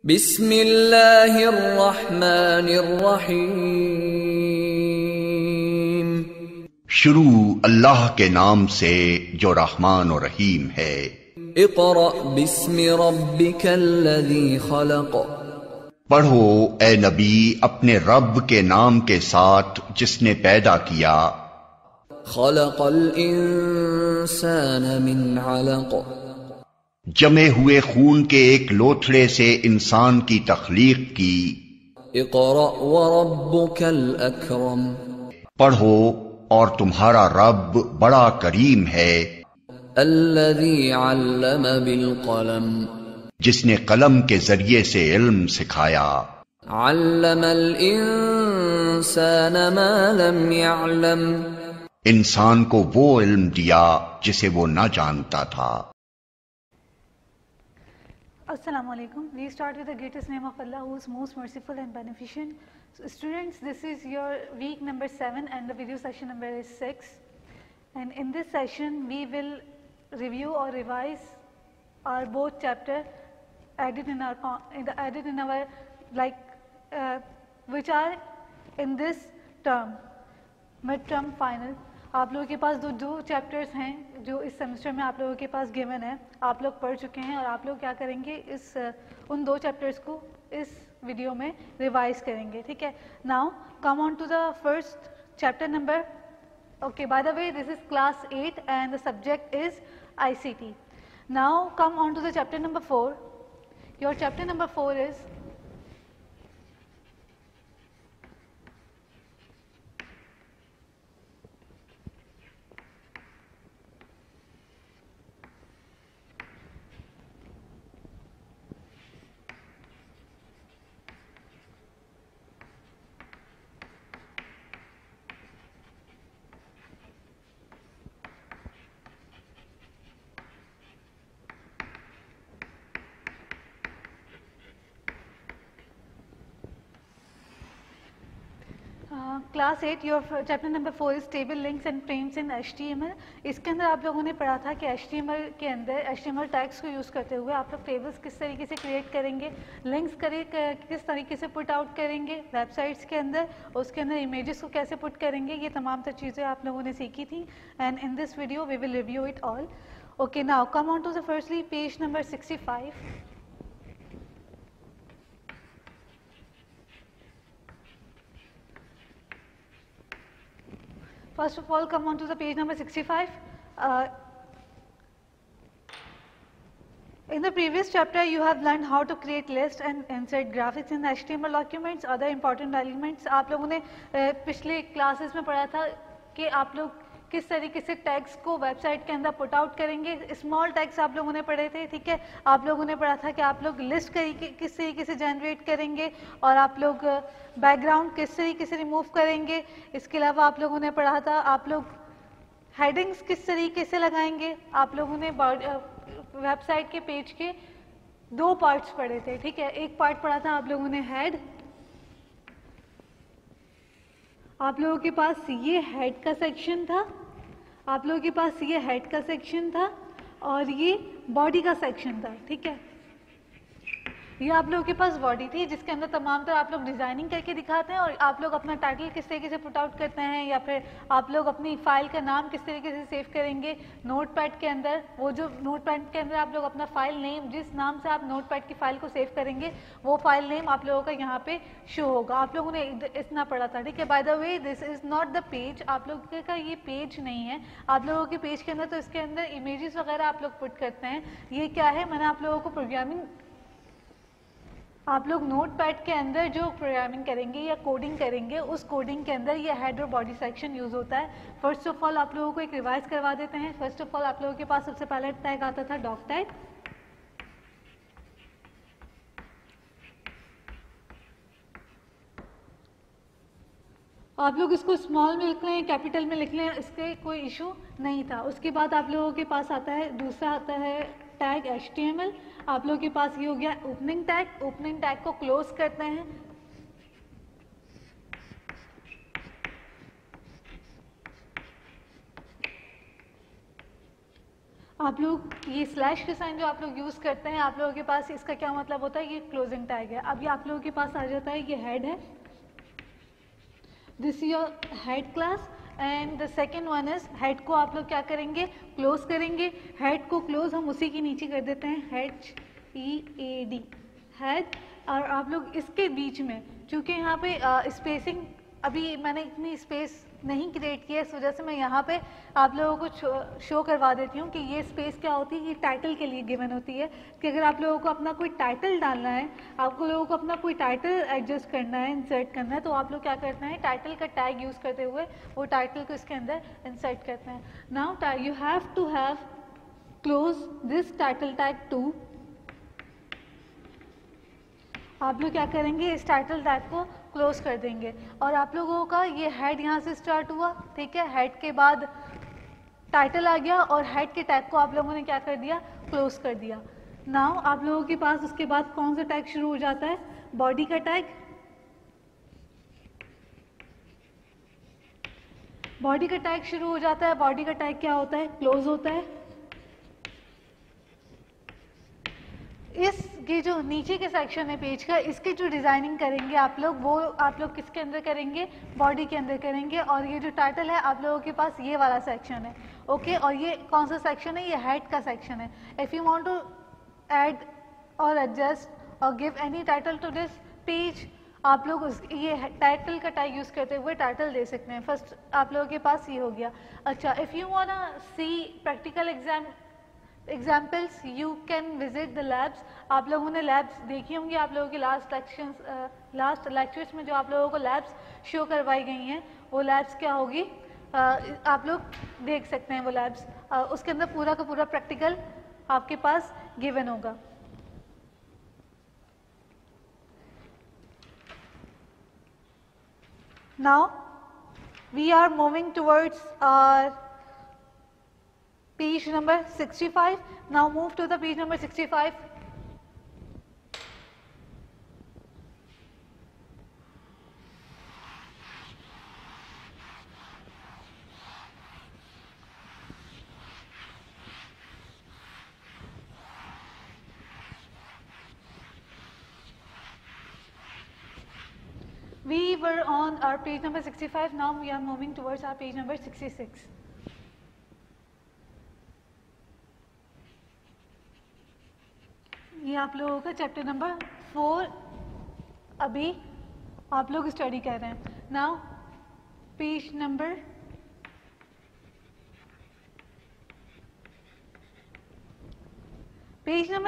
बिस्मिल्लाहिर्रहमानिर्रहीम। शुरू अल्लाह के नाम से जो रहमान और रहीम है। इक़रा बिस्मि रब्बिकल्लज़ी खलक़। पढ़ो ए नबी अपने रब के नाम के साथ जिसने पैदा किया। खलक़ल इंसान मिन अलक़। जमे हुए खून के एक लोथड़े से इंसान की तख्लीक की। इक़रा व रब्बुकल अकरम। पढ़ो और तुम्हारा रब बड़ा करीम है। अल्लज़ी अल्लम बिल क़लम। जिसने कलम के जरिए से इल्म सिखाया। अल्लमल इंसान मा लम यअलम। इंसान को वो इल्म दिया जिसे वो न जानता था। Assalamu alaikum. We start with the greatest name of Allah, who is most merciful and beneficent. So students, this is your week number 7 and the video session number is 6. And in this session, we will review or revise our both chapter added in our which are in this term, mid-term final. आप लोगों के पास दो chapters हैं जो इस semester में आप लोगों के पास गिवन है, आप लोग पढ़ चुके हैं और आप लोग क्या करेंगे उन दो चैप्टर्स को इस वीडियो में रिवाइज करेंगे, ठीक है। Now come on to the first chapter number. Okay, by the way this is class 8 and the subject is ICT. Now come on to the chapter number 4. Your chapter number 4 is class 8. Your chapter number 4 is table links and frames in HTML. इसके अंदर आप लोगों ने पढ़ा था कि HTML के अंदर HTML टैग्स को यूज़ करते हुए आप लोग टेबल्स किस तरीके से क्रिएट करेंगे, लिंक्स किस तरीके से पुट आउट करेंगे वेबसाइट्स के अंदर, उसके अंदर इमेजेस को कैसे पुट करेंगे, ये तमाम तर चीज़ें आप लोगों ने सीखी थी. And in this video we will review it all. Okay, now come on to the firstly page number 65. First of all, come on to the page number 65. In the previous chapter, you have learned how to create lists and insert graphics in HTML documents, other important elements. आप लोगों ने पिछले classes में पढ़ा था कि आप लोग किस तरीके से टैग्स को वेबसाइट के अंदर पुट आउट करेंगे. स्मॉल टैग्स आप लोगों ने पढ़े थे, ठीक है. आप लोगों ने पढ़ा था कि आप लोग लिस्ट किस तरीके से जनरेट करेंगे और आप लोग बैकग्राउंड किस तरीके से रिमूव करेंगे. इसके अलावा आप लोगों ने पढ़ा था आप लोग हेडिंग्स किस तरीके से लगाएंगे. आप लोगों ने वेबसाइट के पेज के दो पार्ट्स पढ़े थे, ठीक है. एक पार्ट पढ़ा था आप लोगों ने हेड. आप लोगों के पास ये हेड का सेक्शन था, आप लोगों के पास ये हेड का सेक्शन था और ये बॉडी का सेक्शन था, ठीक है. ये आप लोगों के पास बॉडी थी जिसके अंदर तमाम तरह आप लोग डिज़ाइनिंग करके दिखाते हैं और आप लोग अपना टाइटल किस तरीके से पुट आउट करते हैं या फिर आप लोग अपनी फाइल का नाम किस तरीके से सेव करेंगे नोटपैड के अंदर. वो जो नोटपैड के अंदर आप लोग अपना फाइल नेम, जिस नाम से आप नोटपैड की फाइल को सेव करेंगे वो फाइल नेम आप लोगों का यहाँ पे शो होगा. आप लोगों ने इतना पढ़ा था, ठीक है. Bye the way this is not the page. आप लोगों का ये पेज नहीं है. आप लोगों के पेज के अंदर तो इसके अंदर इमेजेस वगैरह आप लोग पुट करते हैं. ये क्या है, मैंने आप लोगों को प्रोग्रामिंग, आप लोग नोटपैड के अंदर जो प्रोग्रामिंग करेंगे या कोडिंग करेंगे उस कोडिंग के अंदर ये हेड और बॉडी सेक्शन यूज़ होता है. फर्स्ट ऑफ ऑल आप लोगों को एक रिवाइज करवा देते हैं. फर्स्ट ऑफ ऑल आप लोगों के पास सबसे पहले टैग आता था डॉक टैग. आप लोग इसको स्मॉल में लिख लें, कैपिटल में लिख लें, इसके कोई इशू नहीं था. उसके बाद आप लोगों के पास आता है, दूसरा आता है टैग HTML. आप लोगों के पास ये हो गया ओपनिंग टैग. ओपनिंग टैग को क्लोज करते हैं. आप लोग ये स्लैश के साइन जो आप लोग यूज़ करते हैं, आप लोगों के पास इसका क्या मतलब होता है, ये क्लोजिंग टैग है। अब ये आप लोगों के पास आ जाता है, ये हेड है, this is your head class, and the second one is head को आप लोग क्या करेंगे, क्लोज करेंगे। हेड को क्लोज हम उसी के नीचे कर देते हैं, HEAD, हेड। और आप लोग इसके बीच में, चूँकि यहाँ पे स्पेसिंग अभी मैंने इतनी स्पेस नहीं क्रिएट किया, इस वजह से मैं यहाँ पे आप लोगों को शो करवा देती हूँ कि ये स्पेस क्या होती है। ये टाइटल के लिए गिवन होती है कि अगर आप लोगों को अपना कोई टाइटल डालना है, आपको लोगों को अपना कोई टाइटल एडजस्ट करना है, इंसर्ट करना है, तो आप लोग क्या करते हैं, टाइटल का टैग यूज़ करते हुए वो टाइटल को इसके अंदर इंसर्ट करते हैं। Now you have to have close this title tag too. आप लोग क्या करेंगे, इस टाइटल टैग को क्लोज कर देंगे। और आप लोगों का ये हेड यहाँ से स्टार्ट हुआ, ठीक है, हेड के बाद टाइटल आ गया और हेड के टैग को आप लोगों ने क्या कर दिया, क्लोज कर दिया। नाउ आप लोगों के पास उसके बाद कौन सा टैग शुरू हो जाता है, बॉडी का टैग। बॉडी का टैग शुरू हो जाता है। बॉडी का टैग क्या होता है, क्लोज होता है। इस ये जो नीचे के सेक्शन है पेज का, इसकी जो डिज़ाइनिंग करेंगे आप लोग, वो आप लोग किसके अंदर करेंगे, बॉडी के अंदर करेंगे। और ये जो टाइटल है आप लोगों के पास ये वाला सेक्शन है, ओके। और ये कौन सा सेक्शन है, ये हेड का सेक्शन है। If you want to add और एडजस्ट और give any title to this page, आप लोग ये टाइटल का टैग यूज़ करते हुए टाइटल दे सकते हैं। फर्स्ट आप लोगों के पास ये हो गया। अच्छा, if you want see practical examples you can visit the labs. आप लोगों ने लैब्स देखी होंगी, आप लोगों की लास्ट लेक्चर्स में जो आप लोगों को लैब्स शो करवाई गई हैं, वो लैब्स क्या होगी, आप लोग देख सकते हैं वो लैब्स। उसके अंदर पूरा का पूरा प्रैक्टिकल आपके पास गिवन होगा। Now we are moving towards our page number 65. Now move to the page number 65. We were on our page number 65. Now we are moving towards our page number 66. ये आप लोगों का चैप्टर नंबर 4 अभी आप लोग study कर रहे हैं। नाउ पेज नंबर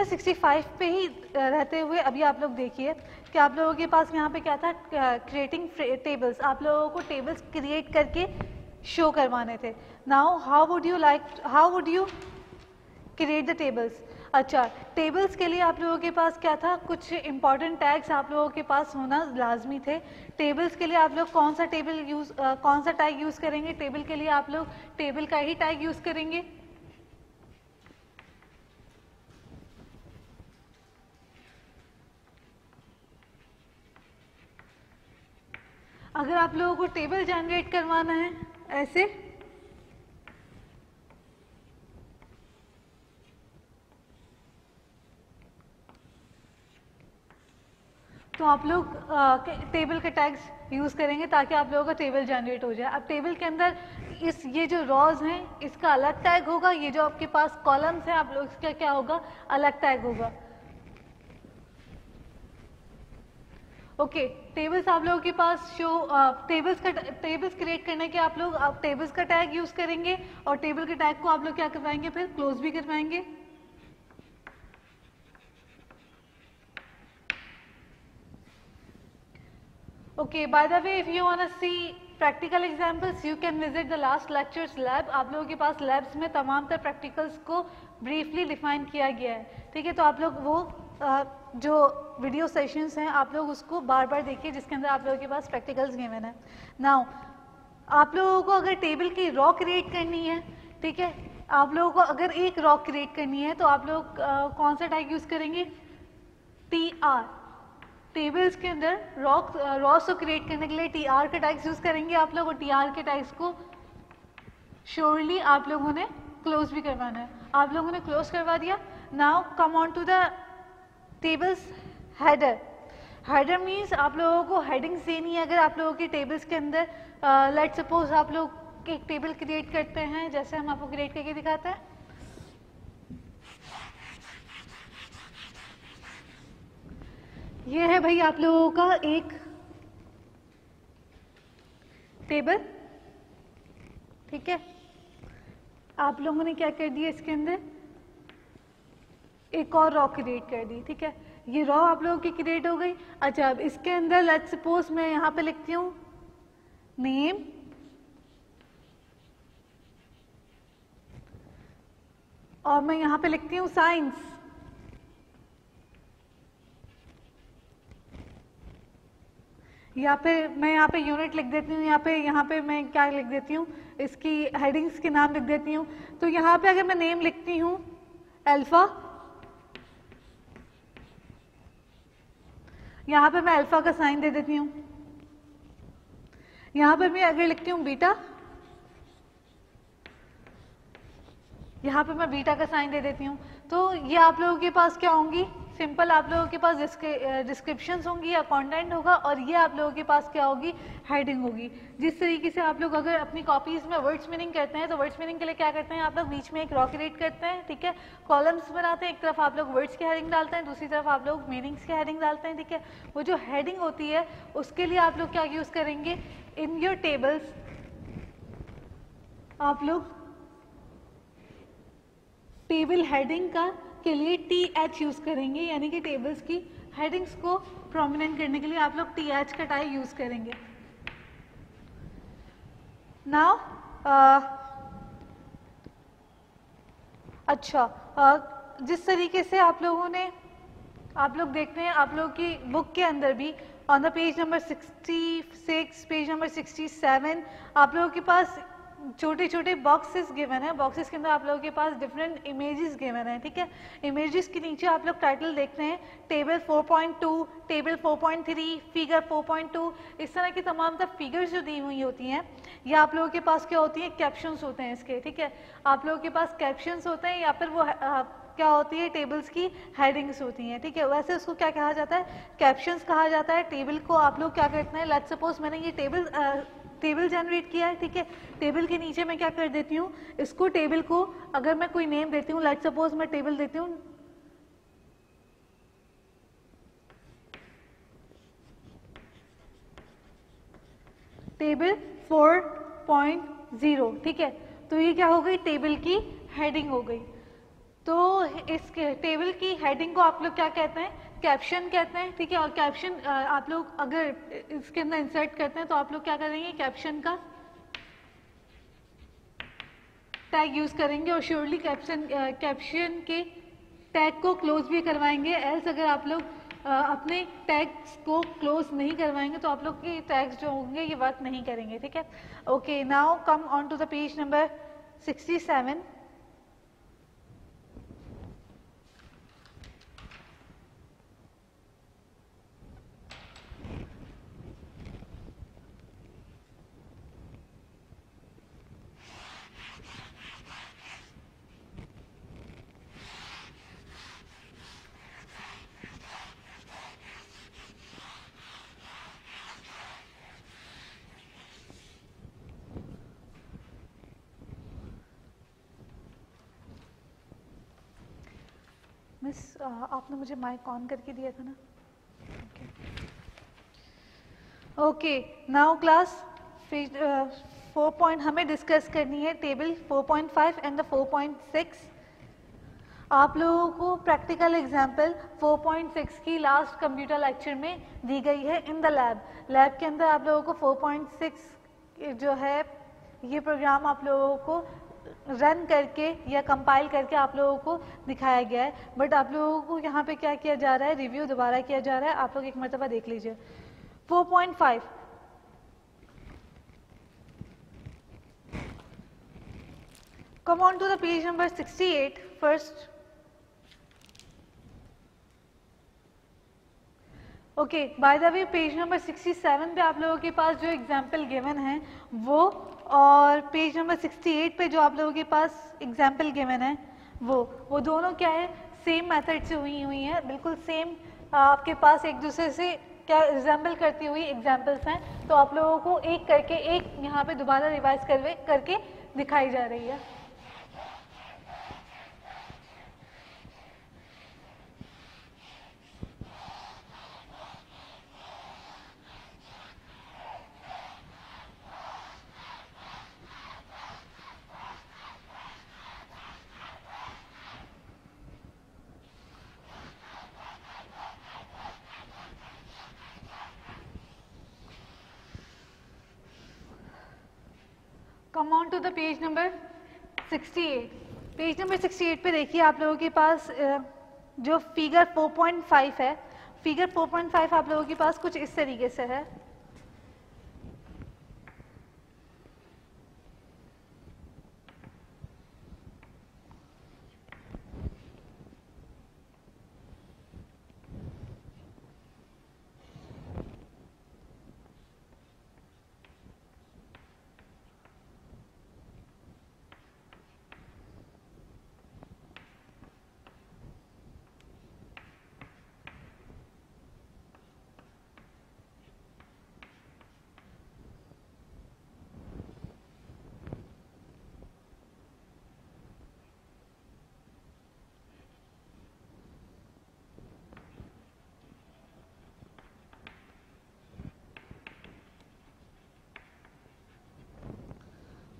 65 पे ही रहते हुए अभी आप लोग देखिए कि आप लोगों के पास यहाँ पे क्या था, क्रिएटिंग टेबल्स। आप लोगों को टेबल्स क्रिएट करके शो करवाने थे। Now how would you create the tables. अच्छा, टेबल्स के लिए आप लोगों के पास क्या था, कुछ इंपॉर्टेंट टैग्स आप लोगों के पास होना लाजमी थे। टेबल्स के लिए आप लोग कौन सा टैग यूज़ करेंगे, टेबल के लिए आप लोग टेबल का ही टैग यूज़ करेंगे। अगर आप लोगों को टेबल जनरेट करवाना है ऐसे, तो आप लोग टेबल के टैग्स यूज़ करेंगे ताकि आप लोगों का टेबल जनरेट हो जाए। अब टेबल के अंदर ये जो रॉज हैं इसका अलग टैग होगा, ये जो आपके पास कॉलम्स हैं आप लोग इसका क्या होगा, अलग टैग होगा। ओके, टेबल्स आप लोगों के पास टेबल्स क्रिएट करने के आप टेबल्स का टैग यूज़ करेंगे और टेबल के टैग को आप लोग क्या करवाएंगे, फिर क्लोज भी करवाएंगे। Okay, by the way, if you want to see practical examples, you can visit the last lectures lab. आप लोगों के पास labs में तमाम तर practicals को briefly define किया गया है, ठीक है। तो आप लोग वो जो video sessions हैं आप लोग उसको बार बार देखिए जिसके अंदर आप लोगों के पास practicals given है। Now, आप लोगों को अगर table की raw create करनी है, ठीक है, आप लोगों को अगर एक raw create करनी है तो आप लोग कौन सा tag यूज़ करेंगे, TR। टेबल्स के अंदर रॉस को क्रिएट करने के लिए TR के टैग्स यूज़ करेंगे आप लोग, और TR के टैग्स को श्योरली आप लोगों ने क्लोज भी करवाना है। आप लोगों ने क्लोज करवा दिया. Now come on to the tables header. Header means आप लोगों को हेडिंग्स देनी है. अगर आप लोगों के टेबल्स के अंदर लेट्स सपोज आप लोग एक टेबल क्रिएट करते हैं, जैसे हम आपको क्रिएट करके दिखाते हैं. ये है भाई आप लोगों का एक टेबल, ठीक है. आप लोगों ने क्या कर दिया, इसके अंदर एक और रॉ क्रिएट कर दी, ठीक है. ये रॉ आप लोगों की क्रिएट हो गई. अच्छा, अब इसके अंदर लेट्स सपोज मैं यहाँ पे लिखती हूँ नेम, और मैं यहाँ पे लिखती हूँ साइंस. या फिर मैं यहाँ पे यूनिट लिख देती हूँ. यहाँ पे मैं क्या लिख देती हूँ, इसकी हेडिंग्स के नाम लिख देती हूँ. तो यहाँ पे अगर मैं नेम लिखती हूँ अल्फा, यहाँ पे मैं अल्फा का साइन दे देती हूँ. यहाँ पे मैं अगर लिखती हूँ बीटा, यहाँ पे मैं बीटा का साइन दे देती हूँ. तो ये आप लोगों के पास क्या होंगी, सिंपल आप लोगों के पास डिस्क्रिप्शंस होंगी या कंटेंट होगा, और ये आप लोगों के पास क्या होगी, हेडिंग होगी. जिस तरीके से आप लोग अगर अपनी कॉपीज में वर्ड्स मीनिंग करते हैं, तो वर्ड्स मीनिंग के लिए क्या करते हैं, आप लोग बीच में एक रॉ क्रिएट करते हैं, ठीक है. कॉलम्स बनाते हैं, एक तरफ आप लोग वर्ड्स की हेडिंग डालते हैं, दूसरी तरफ आप लोग मीनिंग्स की हेडिंग डालते हैं, ठीक है. वो जो हेडिंग होती है उसके लिए आप लोग क्या यूज करेंगे, इन योर टेबल्स आप लोग टेबल हेडिंग के लिए TH यूज करेंगे, यानी कि टेबल्स की हेडिंग्स को प्रोमिनेंट करने के लिए आप लोग TH का टाई यूज करेंगे. नाउ अच्छा, जिस तरीके से आप लोग देखते हैं, आप लोग की बुक के अंदर भी on the page number 66, page number 67 आप लोगों के पास छोटे छोटे बॉक्सेस गिवन है. बॉक्सेस के अंदर आप लोगों के पास डिफरेंट इमेजेस गिवन है, ठीक है. इमेजेस के नीचे आप लोग टाइटल देख रहे हैं, टेबल 4.2, टेबल 4.3, फिगर 4.2. इस तरह की तमाम तरह फिगर्स जो दी हुई होती हैं, ये आप लोगों के पास क्या होती हैं, कैप्शंस होते हैं इसके, ठीक है. आप लोगों के पास कैप्शंस होते हैं, या फिर वो क्या होती है, टेबल्स की हेडिंग्स होती हैं, ठीक है. वैसे उसको क्या कहा जाता है, कैप्शंस कहा जाता है. टेबल को आप लोग क्या करते हैं, लेट्स सपोज मैंने ये टेबल जनरेट किया है, ठीक है. टेबल के नीचे मैं क्या कर देती हूँ, इसको टेबल को अगर मैं कोई नेम देती हूँ, लेट्स सपोज मैं टेबल देती हूँ टेबल 4.0, ठीक है. तो ये क्या हो गई, टेबल की हेडिंग हो गई. तो इस टेबल की हेडिंग को आप लोग क्या कहते हैं, कैप्शन कहते हैं, ठीक है. और कैप्शन आप लोग अगर इसके अंदर इंसर्ट करते हैं, तो आप लोग क्या करेंगे, कैप्शन का टैग यूज करेंगे, और श्योरली कैप्शन के टैग को क्लोज भी करवाएंगे. एल्स अगर आप लोग अपने टैग्स को क्लोज नहीं करवाएंगे, तो आप लोग के टैग्स जो होंगे ये वर्क नहीं करेंगे, ठीक है. Okay, now come on to the page number 67. Miss आपने मुझे माइक ऑन करके दिया था ना. ओके, नाउ क्लास 4 हमें डिस्कस करनी है टेबल 4.5 एंड द 4.6. आप लोगों को प्रैक्टिकल एग्जाम्पल 4.6 की लास्ट कंप्यूटर लेक्चर में दी गई है इन द लैब के अंदर. आप लोगों को 4.6 जो है ये प्रोग्राम आप लोगों को रन करके या कंपाइल करके आप लोगों को दिखाया गया है. बट आप लोगों को यहाँ पे क्या किया जा रहा है, रिव्यू दोबारा किया जा रहा है. आप लोग एक मरतबा देख लीजिए. 4.5 come on to the page number 68 first. Okay, by the way page number 67 पे आप लोगों के पास जो एग्जाम्पल गिवन है वो, और पेज नंबर 68 पे जो आप लोगों के पास एग्जाम्पल गिवन है वो दोनों क्या है, सेम मेथड से हुई हैं, बिल्कुल सेम, आपके पास एक दूसरे से क्या रिजेंबल करती हुई एग्जाम्पल्स हैं। तो आप लोगों को एक करके एक यहाँ पे दोबारा रिवाइज करके दिखाई जा रही है। Come on to the page number 68। Page number 68 पे देखिए आप लोगों के पास जो फिगर 4.5 है, फिगर 4.5 आप लोगों के पास कुछ इस तरीके से है।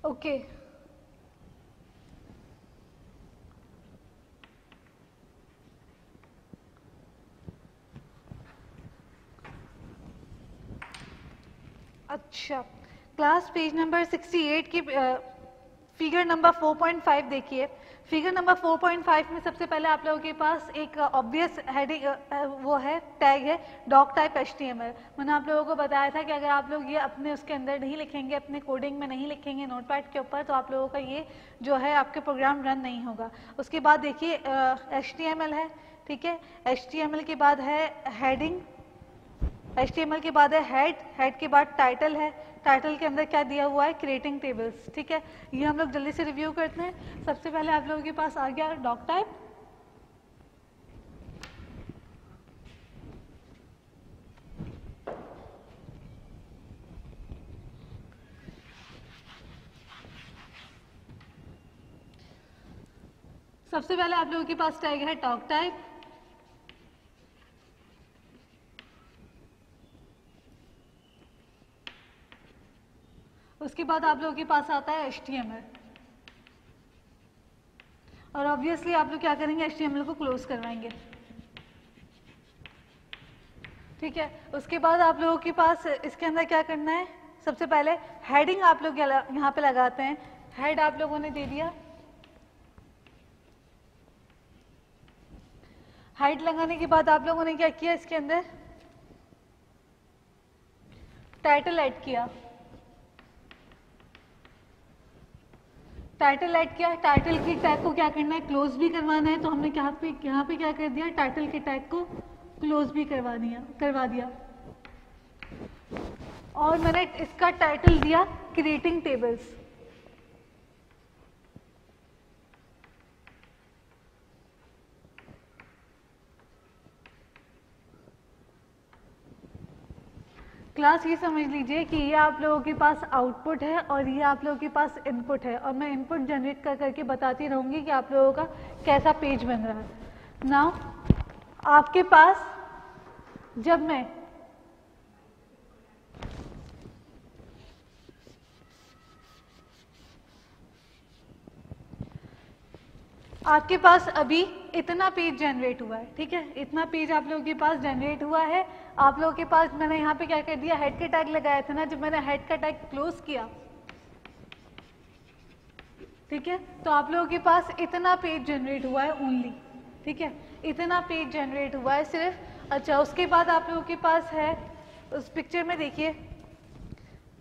ओके अच्छा, क्लास पेज नंबर 68 की फिगर नंबर 4.5 देखिए। फिगर नंबर 4.5 में सबसे पहले आप लोगों के पास एक ऑब्वियस हेडिंग वो है, टैग है डॉक टाइप HTML। मैंने आप लोगों को बताया था कि अगर आप लोग ये अपने उसके अंदर नहीं लिखेंगे, अपने कोडिंग में नहीं लिखेंगे नोटपैड के ऊपर, तो आप लोगों का ये जो है आपके प्रोग्राम रन नहीं होगा। उसके बाद देखिए HTML है, ठीक है। HTML के बाद है हेडिंग, HTML के बाद है हेड के बाद टाइटल है, टाइटल के अंदर क्या दिया हुआ है, क्रिएटिंग टेबल्स, ठीक है। ये हम लोग जल्दी से रिव्यू करते हैं। सबसे पहले आप लोगों के पास आ गया डॉक टाइप, सबसे पहले आप लोगों के पास टैग है डॉक टाइप, उसके बाद आप लोगों के पास आता है HTML, और ऑब्वियसली आप लोग क्या करेंगे, HTML को क्लोज करवाएंगे, ठीक है। उसके बाद आप लोगों के पास इसके अंदर क्या करना है, सबसे पहले हेडिंग आप लोग यहाँ पे लगाते हैं। हेड आप लोगों ने दे दिया, हेड लगाने के बाद आप लोगों ने क्या किया, इसके अंदर टाइटल ऐड किया, टाइटल ऐड किया। टाइटल के टैग को क्या करना है, क्लोज भी करवाना है। तो हमने यहाँ पे क्या कर दिया, टाइटल के टैग को क्लोज भी करवा दिया। और मैंने इसका टाइटल दिया क्रिएटिंग टेबल्स। क्लास ये समझ लीजिए कि ये आप लोगों के पास आउटपुट है और ये आप लोगों के पास इनपुट है, और मैं इनपुट जनरेट करके बताती रहूँगी कि आप लोगों का कैसा पेज बन रहा है। नाउ आपके पास जब मैं आपके पास अभी इतना पेज जनरेट हुआ है, ठीक है, इतना पेज आप लोगों के पास जनरेट हुआ है। आप लोगों के पास मैंने यहाँ पे क्या कर दिया, हेड का टैग लगाया था ना, जब मैंने हेड का टैग क्लोज किया, ठीक है, तो आप लोगों के पास इतना पेज जनरेट हुआ है ओनली, ठीक है, इतना पेज जनरेट हुआ है सिर्फ। अच्छा, उसके बाद आप लोगों के पास है, उस पिक्चर में देखिए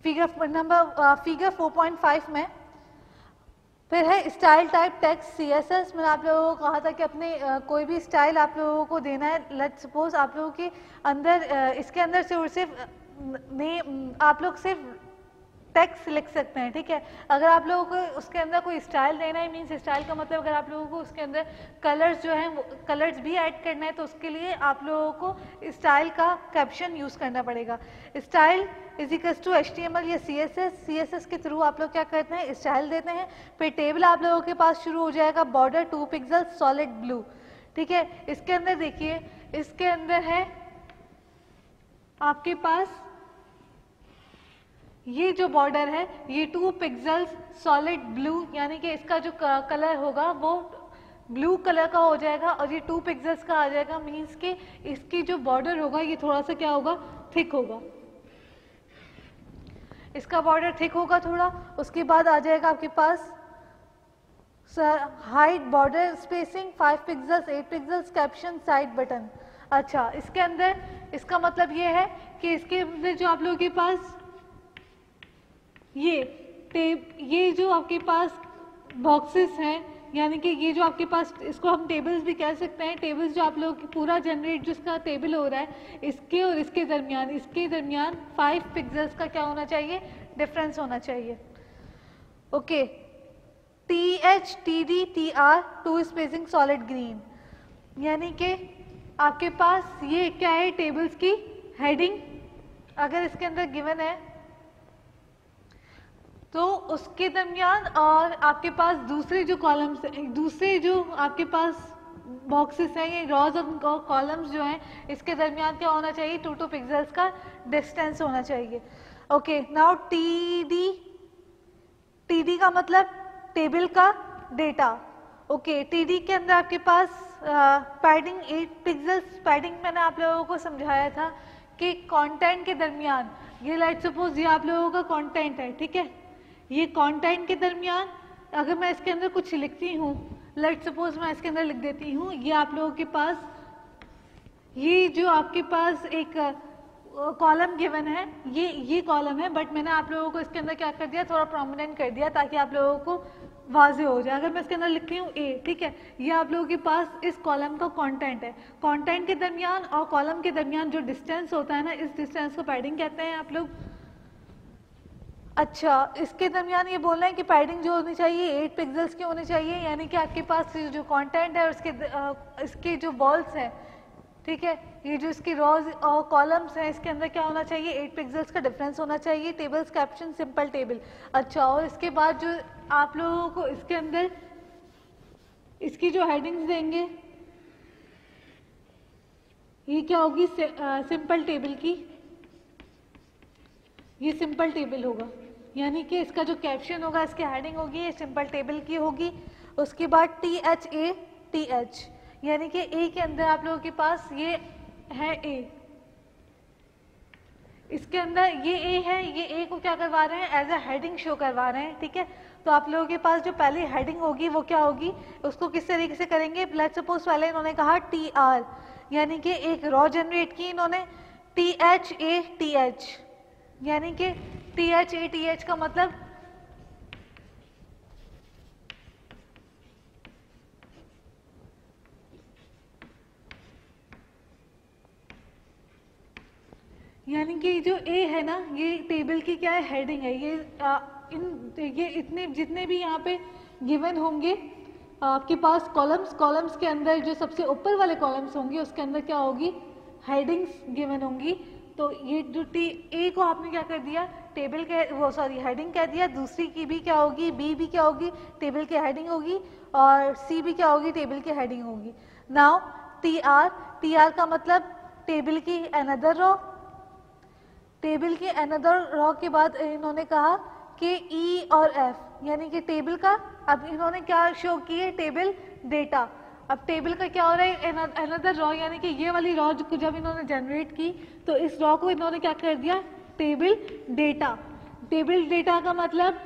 फिगर 4.5 में फिर है स्टाइल टाइप टेक्स्ट CSS। मैंने आप लोगों को कहा था कि अपने कोई भी स्टाइल आप लोगों को देना है। लेट्स सपोज आप लोगों के अंदर इसके अंदर से और सिर्फ नहीं, आप लोग सिर्फ टेक्स्ट लिख सकते हैं, ठीक है। अगर आप लोगों को उसके अंदर कोई स्टाइल देना है, मीन्स स्टाइल का मतलब अगर आप लोगों को उसके अंदर कलर्स जो हैं कलर्स भी ऐड करना है तो उसके लिए आप लोगों को स्टाइल का कैप्शन यूज़ करना पड़ेगा। Style is equals to HTML या CSS के थ्रू आप लोग क्या करते हैं, स्टाइल देते हैं। फिर टेबल आप लोगों के पास शुरू हो जाएगा बॉर्डर 2 पिक्सल सॉलिड ब्लू, ठीक है। इसके अंदर देखिए, इसके अंदर है आपके पास ये जो बॉर्डर है ये 2 पिक्सल्स सॉलिड ब्लू, यानी कि इसका जो कलर होगा वो ब्लू कलर का हो जाएगा और ये 2 पिक्सल्स का आ जाएगा। मीन्स कि इसकी जो बॉर्डर होगा ये थोड़ा सा क्या होगा, थिक होगा, इसका बॉर्डर थिक होगा थोड़ा। उसके बाद आ जाएगा आपके पास hide border spacing 5 pixels 8 pixels caption side button. अच्छा, इसके अंदर इसका मतलब ये है कि इसके अंदर जो आप लोगों के पास ये जो आपके पास बॉक्सेस हैं, यानी कि ये जो आपके पास, इसको हम टेबल्स भी कह सकते हैं। टेबल्स जो आप लोगों की पूरा जनरेट जो इसका टेबल हो रहा है, इसके और इसके दरमियान 5 पिक्सल्स का क्या होना चाहिए, डिफरेंस होना चाहिए। Okay, TH TD TR 2 spacing solid green, यानी कि आपके पास ये क्या है, टेबल्स की हेडिंग अगर इसके अंदर गिवन है तो उसके दरमियान और आपके पास दूसरे जो कॉलम्स, दूसरे जो आपके पास बॉक्सेस हैं, ये रॉज और कॉलम्स जो हैं, इसके दरमियान क्या होना चाहिए, 2 पिक्सल्स का डिस्टेंस होना चाहिए। ओके, नाउ TD का मतलब टेबल का डेटा। ओके, TD के अंदर आपके पास पैडिंग 8 पिक्सल्स, पैडिंग मैंने आप लोगों को समझाया था कि कंटेंट के दरमियान, ये लेट्स सपोज ये आप लोगों का कंटेंट है, ठीक है। ये कंटेंट के दरमियान अगर मैं इसके अंदर कुछ लिखती हूँ, लेट्स सपोज मैं इसके अंदर लिख देती हूँ, ये आप लोगों के पास ये जो आपके पास एक कॉलम गिवन है, ये कॉलम है, बट मैंने आप लोगों को इसके अंदर क्या कर दिया, थोड़ा प्रोमिनेंट कर दिया ताकि आप लोगों को वाज़ेह हो जाए। अगर मैं इसके अंदर लिखती हूँ A, ठीक है, ये आप लोगों के पास इस कॉलम का कंटेंट है। कंटेंट के दरमियान और कॉलम के दरमियान जो डिस्टेंस होता है ना, इस डिस्टेंस को पैडिंग कहते हैं आप लोग। अच्छा, इसके दरमियान ये बोलना है कि पैडिंग जो होनी चाहिए 8 पिक्सल्स की होनी चाहिए, यानी कि आपके पास जो कंटेंट है और इसके जो बॉल्स हैं, ठीक है, ये जो इसकी रॉज और कॉलम्स हैं, इसके अंदर क्या होना चाहिए, 8 पिक्सल्स का डिफरेंस होना चाहिए। Tables caption simple table. अच्छा, और इसके बाद जो आप लोगों को इसके अंदर इसकी जो हेडिंग्स देंगे, ये क्या होगी, सिंपल टेबल की, ये सिंपल टेबल होगा, यानी कि इसका जो कैप्शन होगा, इसकी हेडिंग होगी, ये सिंपल टेबल की होगी। उसके बाद TH, यानी कि A के अंदर आप लोगों के पास ये है A, इसके अंदर ये A है, ये A को क्या करवा रहे हैं, एज अ हेडिंग शो करवा रहे हैं, ठीक है। तो आप लोगों के पास जो पहली हेडिंग होगी वो क्या होगी, उसको किस तरीके से करेंगे, लेट्स सपोज पहले इन्होंने कहा TR, यानी कि एक रॉ जनरेट की इन्होंने, TH, यानी कि TH का मतलब यानी कि जो A है ना, ये टेबल की क्या है, हेडिंग है। ये इतने जितने भी यहाँ पे गिवन होंगे आपके पास कॉलम्स के अंदर जो सबसे ऊपर वाले कॉलम्स होंगे उसके अंदर क्या होगी, हेडिंग्स गिवन होंगी। तो ये जो A को आपने क्या कर दिया, टेबल के हेडिंग कह दिया। दूसरी की भी क्या होगी, B भी क्या होगी, टेबल की हेडिंग होगी, और C भी क्या होगी, टेबल की हेडिंग होगी। नाउ TR का मतलब टेबल की अनदर रॉ, टेबल की अनदर रॉ के बाद इन्होंने कहा कि E और F, यानी कि टेबल का, अब इन्होंने क्या शो किए, टेबल डेटा। अब टेबल का क्या हो रहा है, अनदर रॉ, यानी कि ये वाली रॉ को जब इन्होंने जनरेट की तो इस रॉ को इन्होंने क्या कर दिया, टेबल डेटा। टेबल डेटा का मतलब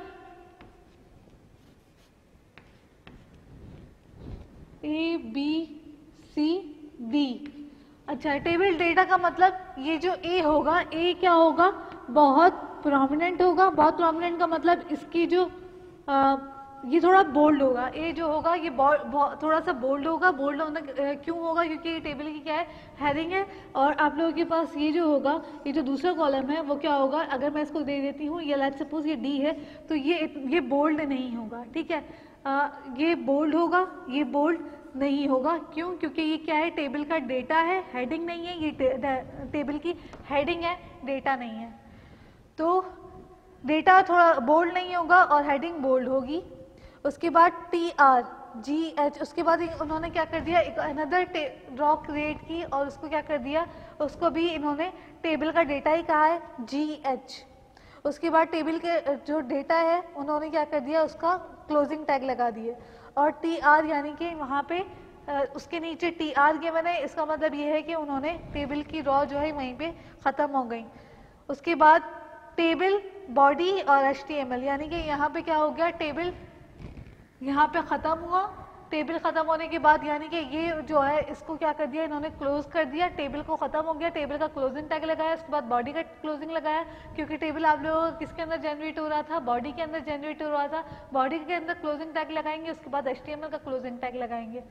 ABCD। अच्छा, टेबल डेटा का मतलब ये जो A होगा, A क्या होगा, बहुत प्रोमिनेंट होगा। बहुत प्रोमिनेंट का मतलब इसकी जो ये थोड़ा बोल्ड होगा, ये जो होगा ये थोड़ा सा बोल्ड होगा। बोल्ड होना क्यों होगा? क्योंकि ये टेबल की क्या है, हेडिंग है। और आप लोगों के पास ये जो होगा, ये जो दूसरा कॉलम है वो क्या होगा, अगर मैं इसको दे देती हूँ, ये लेट्स सपोज ये डी है, तो ये बोल्ड नहीं होगा, ठीक है। ये बोल्ड होगा, ये बोल्ड नहीं होगा। क्यों? क्योंकि ये क्या है, टेबल का डेटा है, हेडिंग नहीं है। ये टेबल की हेडिंग है, डेटा नहीं है। तो डेटा थोड़ा बोल्ड नहीं होगा और हेडिंग बोल्ड होगी। उसके बाद TRGH, उसके बाद उन्होंने क्या कर दिया, एक अनदर रॉ क्रिएट की और उसको क्या कर दिया, उसको भी इन्होंने टेबल का डेटा ही कहा है GH। उसके बाद टेबल के जो डेटा है उन्होंने क्या कर दिया, उसका क्लोजिंग टैग लगा दिए। और TR यानी कि वहाँ पे उसके नीचे TR के बने, इसका मतलब ये है कि उन्होंने टेबल की रॉ जो है वहीं पे ख़त्म हो गई। उसके बाद टेबल, बॉडी और HTML, यानी कि यहाँ पे क्या हो गया, टेबल यहाँ पे ख़त्म हुआ। टेबल ख़त्म होने के बाद यानी कि ये जो है इसको क्या कर दिया इन्होंने, क्लोज कर दिया। टेबल को ख़त्म हो गया, टेबल का क्लोजिंग टैग लगाया। उसके बाद बॉडी का क्लोजिंग लगाया, क्योंकि टेबल आप लोगों को किसके अंदर जनरेट हो रहा था, बॉडी के अंदर जनरेट हो रहा था। बॉडी के अंदर क्लोजिंग टैग लगाएंगे, उसके बाद HTML का क्लोजिंग टैग लगाएंगे।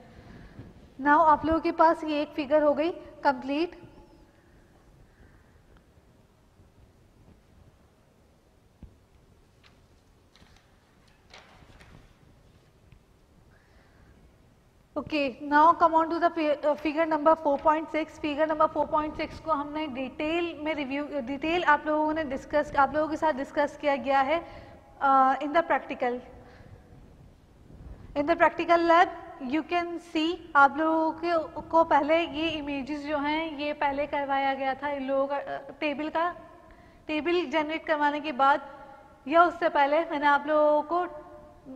नाउ आप लोगों के पास ये एक फिगर हो गई complete. Okay, now come on to the figure number 4.6। Figure number 4.6 को हमने डिटेल में डिटेल आप लोगों ने आप लोगों के साथ डिस्कस किया गया है in the practical lab. You can see, आप लोगों को पहले ये इमेजेस जो हैं ये पहले करवाया गया था इन लोगों का टेबल जनरेट करवाने के बाद या उससे पहले मैंने आप लोगों को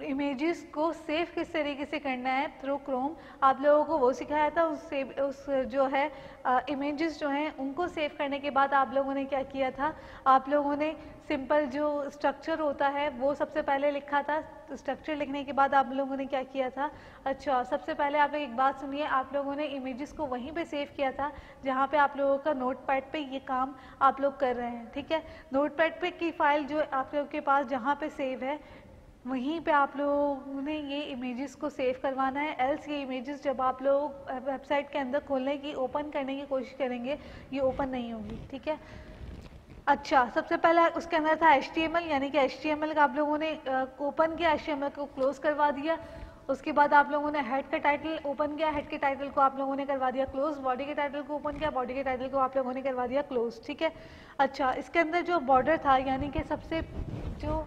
इमेजेस को सेव किस तरीके से करना है थ्रू क्रोम, आप लोगों को वो सिखाया था। उस जो है इमेजेस जो हैं उनको सेव करने के बाद आप लोगों ने क्या किया था, आप लोगों ने सिंपल जो स्ट्रक्चर होता है वो सबसे पहले लिखा था। स्ट्रक्चर लिखने के बाद आप लोगों ने क्या किया था, अच्छा सबसे पहले आप लोग एक बात सुनिए, आप लोगों ने इमेजेस को वहीं पे सेव किया था जहाँ पे आप लोगों का नोटपैड पे ये काम आप लोग कर रहे हैं, ठीक है। नोटपैड पे की फाइल जो आप लोगों के पास जहाँ पे सेव है वहीं पे आप लोगों ने ये इमेजेस को सेव करवाना है। एल्स ये इमेजेस जब आप लोग वेबसाइट के अंदर खोलने की ओपन करने की कोशिश करेंगे ये ओपन नहीं होगी, ठीक है। अच्छा, सबसे पहले उसके अंदर था HTML, यानी कि HTML का आप लोगों ने ओपन किया, HTML को क्लोज करवा दिया। उसके बाद आप लोगों ने हेड का टाइटल ओपन किया, हेड के टाइटल को आप लोगों ने करवा दिया क्लोज। बॉडी के टाइटल को ओपन किया, बॉडी के टाइटल को आप लोगों ने करवा दिया क्लोज, ठीक है। अच्छा, इसके अंदर जो बॉर्डर था यानी कि सबसे जो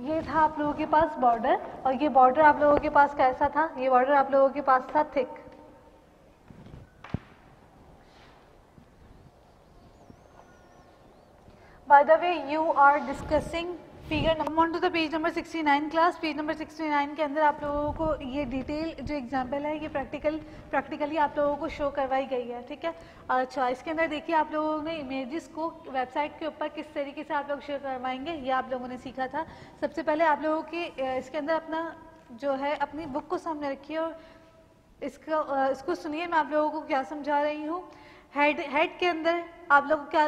ये था आप लोगों के पास बॉर्डर, और ये बॉर्डर आप लोगों के पास कैसा था, ये बॉर्डर आप लोगों के पास था thick. By the way you are discussing figure number on to the page number 69 class. Page number 69 के अंदर आप लोगों को ये डिटेल जो एग्जाम्पल है ये प्रैक्टिकली आप लोगों को शो करवाई गई है, ठीक है। अच्छा, इसके अंदर देखिए आप लोगों ने इमेजेस को वेबसाइट के ऊपर किस तरीके से आप लोग शेयर करवाएंगे ये आप लोगों ने सीखा था। सबसे पहले आप लोगों के इसके अंदर अपना जो है अपनी बुक को सामने रखिए और इसको सुनिए, मैं आप लोगों को क्या समझा रही हूँ। हेड के अंदर आप लोग क्या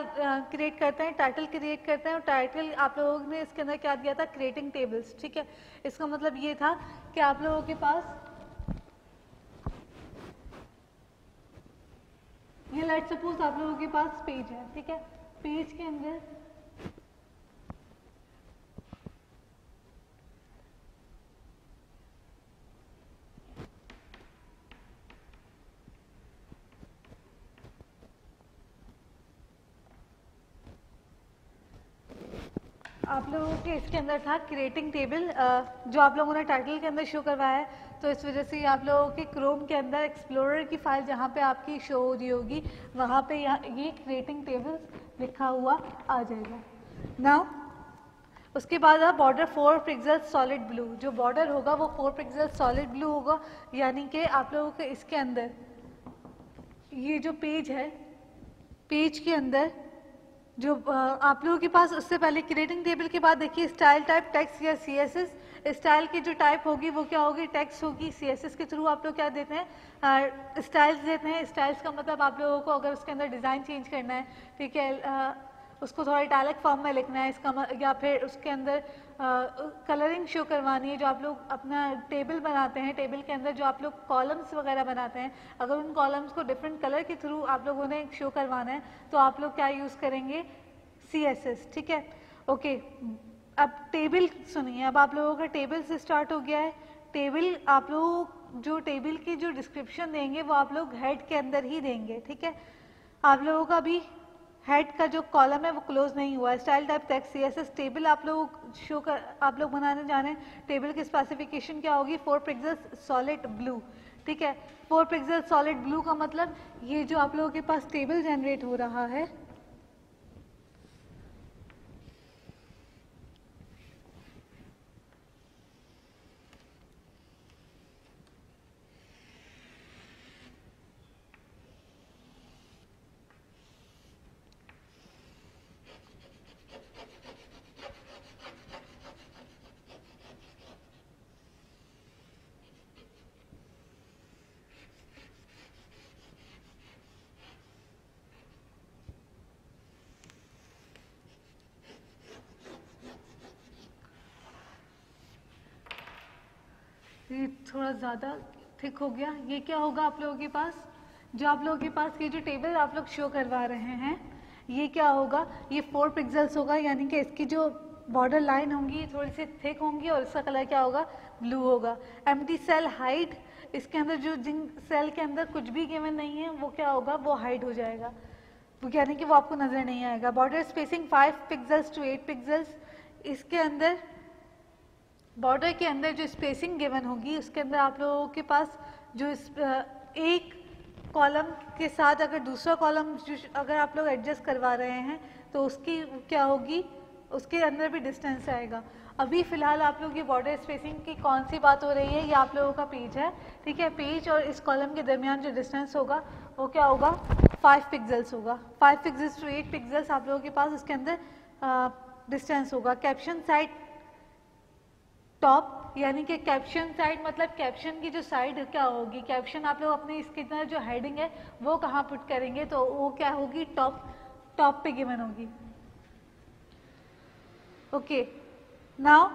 क्रिएट करते हैं, टाइटल क्रिएट करते हैं, और टाइटल आप लोगों ने इसके अंदर क्या दिया था, क्रिएटिंग टेबल्स, ठीक है। इसका मतलब ये था कि आप लोगों के पास ये लेट्स सपोज आप लोगों के पास पेज है, ठीक है। पेज के अंदर आप लोगों के इसके अंदर था क्रिएटिंग टेबल, जो आप लोगों ने टाइटल के अंदर शो करवाया है। तो इस वजह से आप लोगों के क्रोम के अंदर एक्सप्लोरर की फाइल जहाँ पे आपकी शो हो रही होगी वहाँ पे ये क्रिएटिंग टेबल लिखा हुआ आ जाएगा। नाउ उसके बाद बॉर्डर 4 पिक्सल सॉलिड ब्लू, जो बॉर्डर होगा वो 4 पिक्सल सॉलिड ब्लू होगा, यानी कि आप लोगों के इसके अंदर ये जो पेज है, पेज के अंदर जो आप लोगों के पास उससे पहले क्रिएटिंग टेबल के बाद देखिए स्टाइल टाइप टेक्स्ट या CSS। स्टाइल की जो टाइप होगी वो क्या होगी, टेक्स्ट होगी। CSS के थ्रू आप लोग क्या देते हैं, स्टाइल्स देते हैं। स्टाइल्स का मतलब आप लोगों को अगर उसके अंदर डिज़ाइन चेंज करना है, ठीक है, उसको थोड़ा इटैलिक फॉर्म में लिखना है इसका, या फिर उसके अंदर कलरिंग शो करवानी है। जो आप लोग अपना टेबल बनाते हैं, टेबल के अंदर जो आप लोग कॉलम्स वगैरह बनाते हैं, अगर उन कॉलम्स को डिफरेंट कलर के थ्रू आप लोगों ने शो करवाना है तो आप लोग क्या यूज़ करेंगे, CSS, ठीक है। ओके, अब टेबल सुनिए, अब आप लोगों का टेबल से स्टार्ट हो गया है। टेबल आप लोग जो टेबल की जो डिस्क्रिप्शन देंगे वो आप लोग हेड के अंदर ही देंगे, ठीक है। आप लोगों का भी हेड का जो कॉलम है वो क्लोज नहीं हुआ है। Style type text CSS table आप लोग बनाने जा रहे हैं। टेबल की स्पेसिफिकेशन क्या होगी, 4 पिक्सेल्स सॉलिड ब्लू, ठीक है। 4 पिक्सेल सॉलिड ब्लू का मतलब ये जो आप लोगों के पास टेबल जनरेट हो रहा है, ये थोड़ा ज़्यादा थिक हो गया। ये क्या होगा आप लोगों के पास, जो आप लोगों के पास ये जो टेबल आप लोग शो करवा रहे हैं, ये क्या होगा, ये 4 पिक्सेल्स होगा, यानी कि इसकी जो बॉर्डर लाइन होंगी थोड़ी सी थिक होंगी और इसका कलर क्या होगा, ब्लू होगा। एम्प्टी सेल हाइड, इसके अंदर जो जिन सेल के अंदर कुछ भी गिवन नहीं है वो क्या होगा, वो हाइड हो जाएगा, वो यानी कि वो आपको नजर नहीं आएगा। Border spacing 5 pixels to 8 pixels, इसके अंदर बॉर्डर के अंदर जो स्पेसिंग गिवन होगी उसके अंदर आप लोगों के पास जो एक कॉलम के साथ अगर दूसरा कॉलम अगर आप लोग एडजस्ट करवा रहे हैं तो उसकी क्या होगी, उसके अंदर भी डिस्टेंस आएगा। अभी फिलहाल आप लोग ये बॉर्डर स्पेसिंग की कौन सी बात हो रही है, ये आप लोगों का पेज है, ठीक है। पेज और इस कॉलम के दरमियान जो डिस्टेंस होगा वो क्या होगा, 5 पिक्सेल्स होगा। 5 पिक्सेल्स टू 8 पिक्सेल्स आप लोगों के पास उसके अंदर डिस्टेंस होगा। कैप्शन साइड टॉप, यानी कि कैप्शन साइड मतलब कैप्शन की जो साइड क्या होगी, कैप्शन आप लोग अपने इसके अंदर जो हेडिंग है वो कहाँ पुट करेंगे, तो वो क्या होगी, टॉप पे गिवन होगी। Okay, now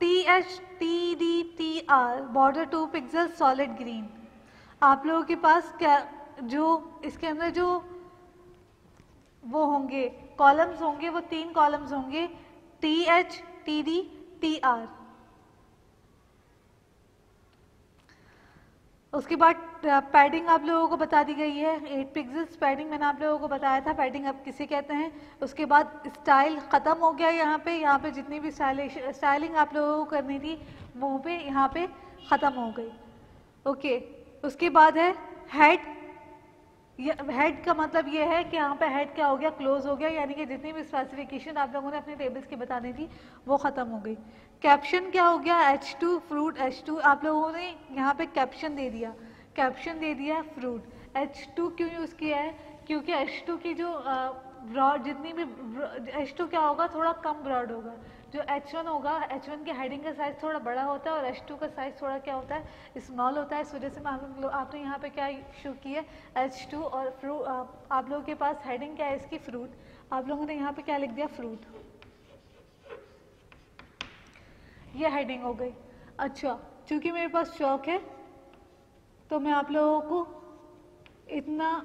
THTDTR border 2 pixel solid green, आप लोगों के पास क्या जो इसके अंदर जो वो होंगे कॉलम्स होंगे वो 3 कॉलम्स होंगे, THTDTR। उसके बाद पैडिंग आप लोगों को बता दी गई है 8 पिक्सेल्स, पैडिंग मैंने आप लोगों को बताया था, पैडिंग अब किसे कहते हैं। उसके बाद स्टाइल ख़त्म हो गया, यहाँ पे जितनी भी स्टाइलिंग आप लोगों को करनी थी वो पे यहाँ पे ख़त्म हो गई। ओके, उसके बाद है हेड। हेड का मतलब ये है कि यहाँ पे हेड क्या हो गया, क्लोज हो गया, यानी कि जितनी भी स्पेसिफिकेशन आप लोगों ने अपने टेबल्स की बतानी थी वो ख़त्म हो गई। कैप्शन क्या हो गया, H2 फ्रूट, H2 आप लोगों ने यहाँ पे कैप्शन दे दिया, फ्रूट। H2 क्यों यूज़ किया है, क्योंकि H2 की जो ब्रॉड जितनी भी H2 क्या होगा, थोड़ा कम ब्रॉड होगा। जो H1 होगा, H1 के हेडिंग का साइज़ थोड़ा बड़ा होता है और H2 का साइज़ थोड़ा क्या होता है, स्मॉल होता है। इस वजह से आपने यहाँ पे क्या इशू की है, H2 और फ्रूट। आप लोगों के पास हेडिंग क्या है इसकी, फ्रूट, आप लोगों ने यहाँ पे क्या लिख दिया, फ्रूट, ये हेडिंग हो गई। अच्छा, क्योंकि मेरे पास चौक है तो मैं आप लोगों को इतना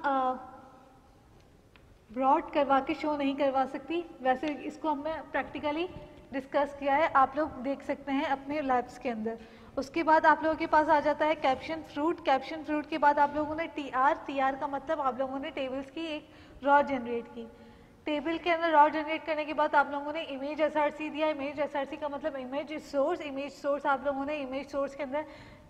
ब्रॉड करवा के शो नहीं करवा सकती, वैसे इसको हमने प्रैक्टिकली डिस्कस किया है, आप लोग देख सकते हैं अपने लैब्स के अंदर। उसके बाद आप लोगों के पास आ जाता है कैप्शन फ्रूट। कैप्शन फ्रूट के बाद आप लोगों ने TR का मतलब आप लोगों ने टेबल्स की एक रॉ जनरेट की। टेबल के अंदर रॉ जनरेट करने के बाद आप लोगों ने इमेज SRC दिया। इमेज SRC का मतलब इमेज सोर्स आप लोगों ने इमेज सोर्स के अंदर